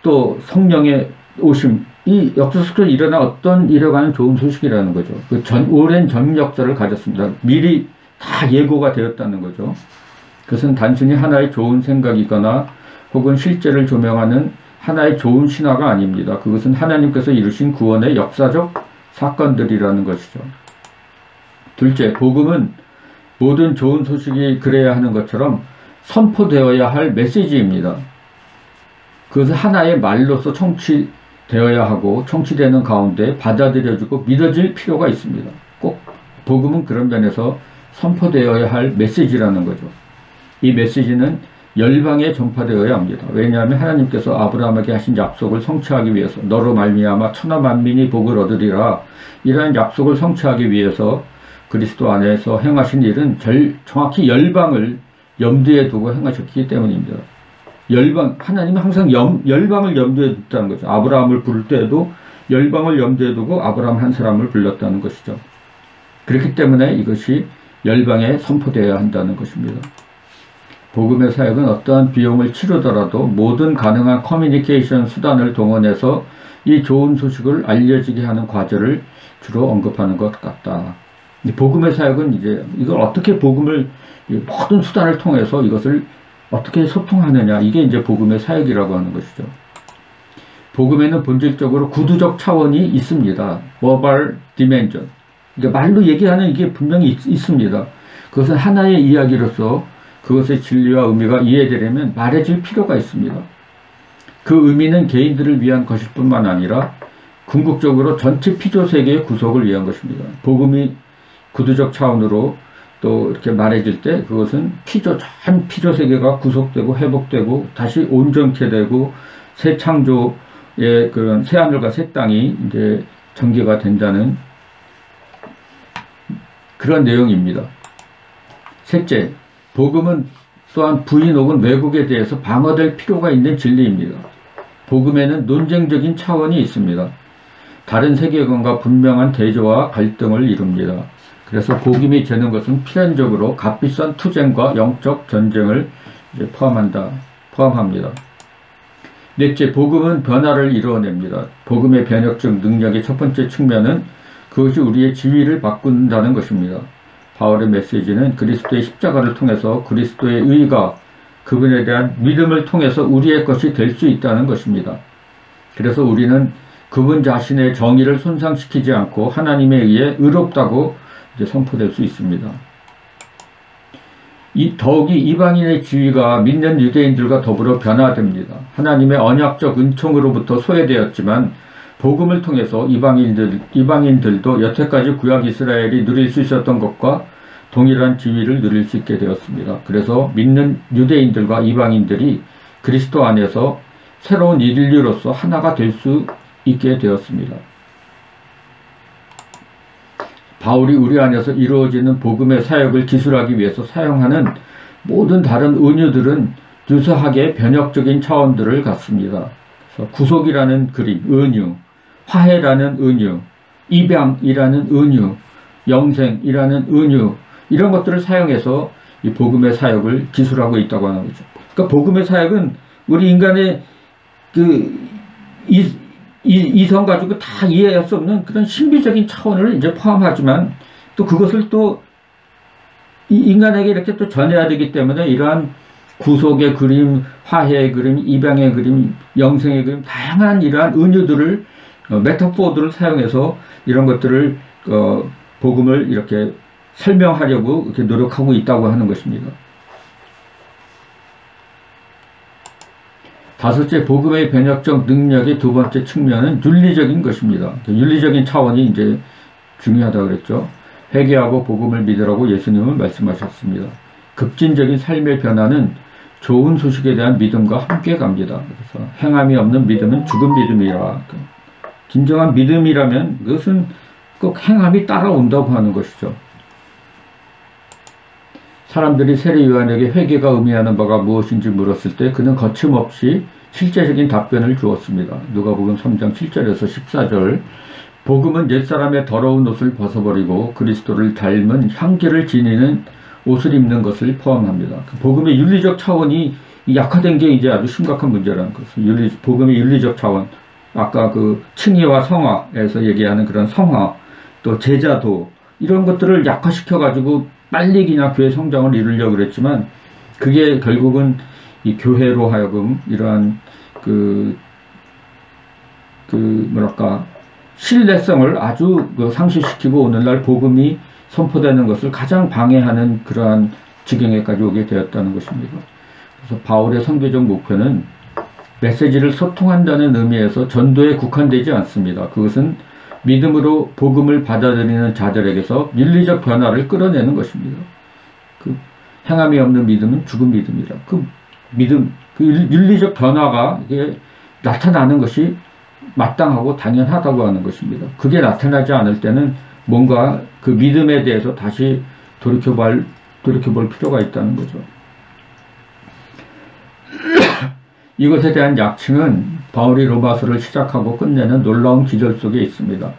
또 성령의 오심, 이 역사 속에서 일어난 어떤 일에 관한 좋은 소식이라는 거죠. 그 오랜 전 역사를 가졌습니다. 미리 다 예고가 되었다는 거죠. 그것은 단순히 하나의 좋은 생각이거나 혹은 실제를 조명하는 하나의 좋은 신화가 아닙니다. 그것은 하나님께서 이루신 구원의 역사적 사건들이라는 것이죠. 둘째, 복음은 모든 좋은 소식이 그래야 하는 것처럼 선포되어야 할 메시지입니다. 그것은 하나의 말로서 청취되어야 하고 청취되는 가운데 받아들여지고 믿어질 필요가 있습니다. 꼭 복음은 그런 면에서 선포되어야 할 메시지라는 거죠. 이 메시지는 열방에 전파되어야 합니다. 왜냐하면 하나님께서 아브라함에게 하신 약속을 성취하기 위해서 너로 말미암아 천하 만민이 복을 얻으리라 이러한 약속을 성취하기 위해서 그리스도 안에서 행하신 일은 정확히 열방을 염두에 두고 행하셨기 때문입니다. 하나님은 항상 열방을 염두에 뒀다는 거죠. 아브라함을 부를 때에도 열방을 염두에 두고 아브라함 한 사람을 불렀다는 것이죠. 그렇기 때문에 이것이 열방에 선포되어야 한다는 것입니다. 복음의 사역은 어떠한 비용을 치르더라도 모든 가능한 커뮤니케이션 수단을 동원해서 이 좋은 소식을 알려지게 하는 과제를 주로 언급하는 것 같다. 복음의 사역은 이제 이걸 어떻게 복음을 모든 수단을 통해서 이것을 어떻게 소통하느냐, 이게 이제 복음의 사역이라고 하는 것이죠. 복음에는 본질적으로 구두적 차원이 있습니다. verbal dimension. 그러니까 말로 얘기하는 이게 분명히 있습니다. 그것은 하나의 이야기로서 그것의 진리와 의미가 이해되려면 말해질 필요가 있습니다. 그 의미는 개인들을 위한 것일 뿐만 아니라 궁극적으로 전체 피조세계의 구속을 위한 것입니다. 복음이 구두적 차원으로 또 이렇게 말해질 때 그것은 전 피조세계가 구속되고 회복되고 다시 온전케 되고 새 창조의 그런 새 하늘과 새 땅이 이제 전개가 된다는 그런 내용입니다. 셋째, 복음은 또한 부인 혹은 왜곡에 대해서 방어될 필요가 있는 진리입니다. 복음에는 논쟁적인 차원이 있습니다. 다른 세계관과 분명한 대조와 갈등을 이룹니다. 그래서 복음이 되는 것은 필연적으로 값비싼 투쟁과 영적 전쟁을 포함합니다. 넷째, 복음은 변화를 이루어냅니다. 복음의 변혁적 능력의 첫 번째 측면은 그것이 우리의 지위를 바꾼다는 것입니다. 바울의 메시지는 그리스도의 십자가를 통해서 그리스도의 의가 그분에 대한 믿음을 통해서 우리의 것이 될 수 있다는 것입니다. 그래서 우리는 그분 자신의 정의를 손상시키지 않고 하나님에 의해 의롭다고 이제 선포될 수 있습니다. 더욱이 이방인의 지위가 믿는 유대인들과 더불어 변화됩니다. 하나님의 언약적 은총으로부터 소외되었지만 복음을 통해서 이방인들도 여태까지 구약 이스라엘이 누릴 수 있었던 것과 동일한 지위를 누릴 수 있게 되었습니다. 그래서 믿는 유대인들과 이방인들이 그리스도 안에서 새로운 인류로서 하나가 될 수 있게 되었습니다. 바울이 우리 안에서 이루어지는 복음의 사역을 기술하기 위해서 사용하는 모든 다른 은유들은 유사하게 변혁적인 차원들을 갖습니다. 그래서 구속이라는 그림, 은유, 화해라는 은유, 입양이라는 은유, 영생이라는 은유, 이런 것들을 사용해서 이 복음의 사역을 기술하고 있다고 하는 거죠. 그러니까 복음의 사역은 우리 인간의 이성 가지고 다 이해할 수 없는 그런 신비적인 차원을 이제 포함하지만 또 그것을 또 인간에게 이렇게 또 전해야 되기 때문에 이러한 구속의 그림, 화해의 그림, 입양의 그림, 영생의 그림, 다양한 이러한 은유들을 메타포들을 사용해서 이런 것들을 복음을 이렇게 설명하려고 이렇게 노력하고 있다고 하는 것입니다. 다섯째, 복음의 변혁적 능력의 두 번째 측면은 윤리적인 것입니다. 윤리적인 차원이 이제 중요하다고 그랬죠. 회개하고 복음을 믿으라고 예수님은 말씀하셨습니다. 급진적인 삶의 변화는 좋은 소식에 대한 믿음과 함께 갑니다. 그래서 행함이 없는 믿음은 죽은 믿음이라. 진정한 믿음이라면 그것은 꼭 행함이 따라온다고 하는 것이죠. 사람들이 세례 요한에게 회개가 의미하는 바가 무엇인지 물었을 때 그는 거침없이 실제적인 답변을 주었습니다. 누가복음 3장 7절에서 14절. 복음은 옛사람의 더러운 옷을 벗어버리고 그리스도를 닮은 향기를 지니는 옷을 입는 것을 포함합니다. 복음의 윤리적 차원이 약화된 게 이제 아주 심각한 문제라는 것을. 복음의 윤리적 차원. 아까 그 칭의와 성화에서 얘기하는 그런 성화, 또 제자도, 이런 것들을 약화시켜가지고 빨리 그냥 교회 성장을 이루려고 그랬지만 그게 결국은 이 교회로 하여금 이러한 뭐랄까, 신뢰성을 아주 상실시키고 오늘날 복음이 선포되는 것을 가장 방해하는 그러한 지경에까지 오게 되었다는 것입니다. 그래서 바울의 선교적 목표는 메시지를 소통한다는 의미에서 전도에 국한되지 않습니다. 그것은 믿음으로 복음을 받아들이는 자들에게서 윤리적 변화를 끌어내는 것입니다. 그 행함이 없는 믿음은 죽은 믿음이라. 그 믿음, 그 윤리적 변화가 이게 나타나는 것이 마땅하고 당연하다고 하는 것입니다. 그게 나타나지 않을 때는 뭔가 그 믿음에 대해서 다시 돌이켜볼 필요가 있다는 거죠. 이것에 대한 약칭은 바울이 로마서를 시작하고 끝내는 놀라운 기절 속에 있습니다.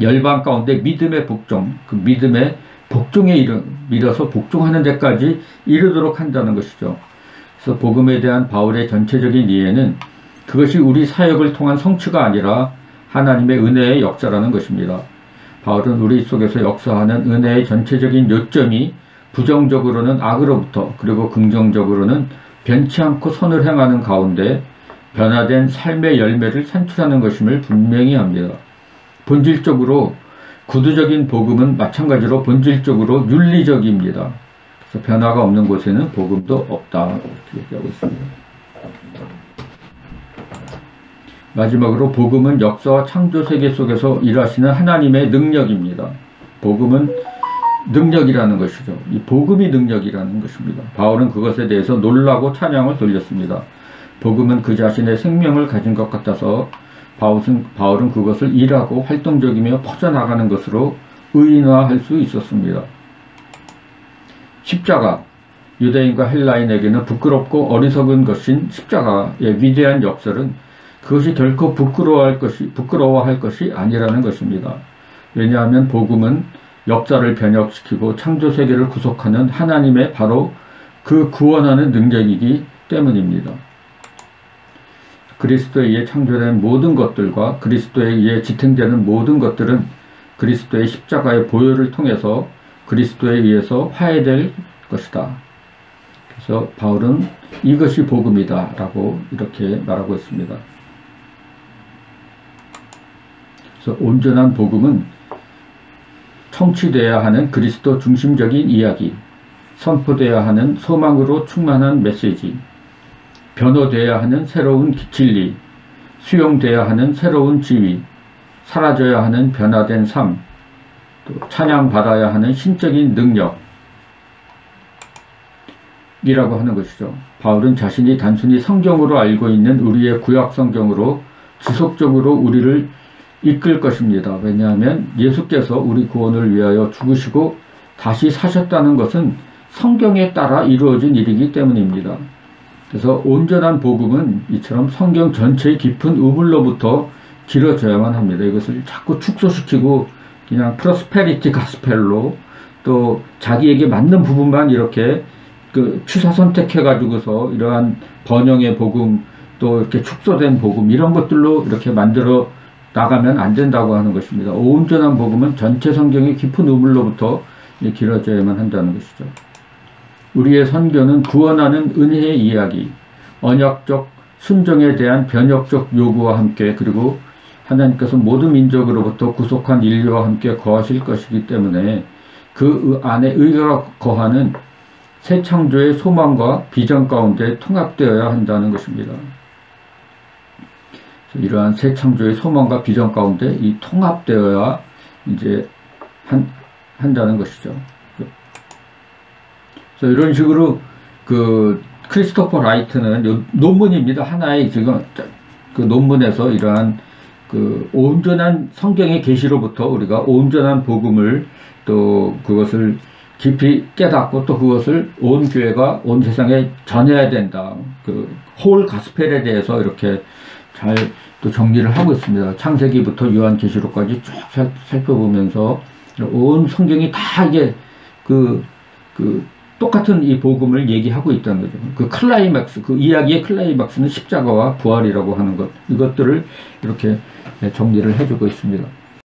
열방 가운데 믿음의 복종, 그 믿음의 복종에 밀어서 복종하는 데까지 이르도록 한다는 것이죠. 그래서 복음에 대한 바울의 전체적인 이해는 그것이 우리 사역을 통한 성취가 아니라 하나님의 은혜의 역사라는 것입니다. 바울은 우리 속에서 역사하는 은혜의 전체적인 요점이 부정적으로는 악으로부터 그리고 긍정적으로는 변치 않고 선을 행하는 가운데 변화된 삶의 열매를 산출하는 것임을 분명히 합니다. 본질적으로 구두적인 복음은 마찬가지로 본질적으로 윤리적입니다. 그래서 변화가 없는 곳에는 복음도 없다, 이렇게 얘기하고 있습니다. 마지막으로 복음은 역사와 창조 세계 속에서 일하시는 하나님의 능력입니다. 복음은 능력이라는 것이죠. 이 복음이 능력이라는 것입니다. 바울은 그것에 대해서 놀라고 찬양을 돌렸습니다. 복음은 그 자신의 생명을 가진 것 같아서 바울은 그것을 일하고 활동적이며 퍼져나가는 것으로 의인화할 수 있었습니다. 십자가, 유대인과 헬라인에게는 부끄럽고 어리석은 것인 십자가의 위대한 역설은 그것이 결코 부끄러워할 것이 아니라는 것입니다. 왜냐하면 복음은 역사를 변혁시키고 창조세계를 구속하는 하나님의 바로 그 구원하는 능력이기 때문입니다. 그리스도에 의해 창조된 모든 것들과 그리스도에 의해 지탱되는 모든 것들은 그리스도의 십자가의 보혈을 통해서 그리스도에 의해서 화해될 것이다. 그래서 바울은 이것이 복음이다 라고 이렇게 말하고 있습니다. 그래서 온전한 복음은 청취되어야 하는 그리스도 중심적인 이야기, 선포되어야 하는 소망으로 충만한 메시지, 변호되어야 하는 새로운 진리, 수용되어야 하는 새로운 지위, 사라져야 하는 변화된 삶, 또 찬양받아야 하는 신적인 능력이라고 하는 것이죠. 바울은 자신이 단순히 성경으로 알고 있는 우리의 구약 성경으로 지속적으로 우리를 이끌 것입니다. 왜냐하면 예수께서 우리 구원을 위하여 죽으시고 다시 사셨다는 것은 성경에 따라 이루어진 일이기 때문입니다. 그래서 온전한 복음은 이처럼 성경 전체의 깊은 우물로부터 길어져야만 합니다. 이것을 자꾸 축소시키고 그냥 프로스페리티 가스펠로 또 자기에게 맞는 부분만 이렇게 그 취사 선택해 가지고서 이러한 번영의 복음 또 이렇게 축소된 복음 이런 것들로 이렇게 만들어 나가면 안 된다고 하는 것입니다. 온전한 복음은 전체 성경의 깊은 우물로부터 길어져야만 한다는 것이죠. 우리의 선교는 구원하는 은혜의 이야기, 언약적 순종에 대한 변혁적 요구와 함께 그리고 하나님께서 모든 민족으로부터 구속한 인류와 함께 거하실 것이기 때문에 그 안에 의가 거하는 새 창조의 소망과 비전 가운데 통합되어야 한다는 것입니다. 이러한 새 창조의 소망과 비전 가운데 이 통합되어야 이제 한다는 것이죠. 그래서 이런 식으로 그 크리스토퍼 라이트는 논문입니다. 하나의 지금 그 논문에서 이러한 그 온전한 성경의 계시로부터 우리가 온전한 복음을 또 그것을 깊이 깨닫고 또 그것을 온 교회가 온 세상에 전해야 된다. 그 홀 가스펠에 대해서 이렇게 잘 또 정리를 하고 있습니다. 창세기부터 요한계시록까지 쭉 살펴보면서 온 성경이 다 이게 그 똑같은 이 복음을 얘기하고 있다는 거죠. 그 클라이맥스, 그 이야기의 클라이맥스는 십자가와 부활이라고 하는 것, 이것들을 이렇게 정리를 해주고 있습니다.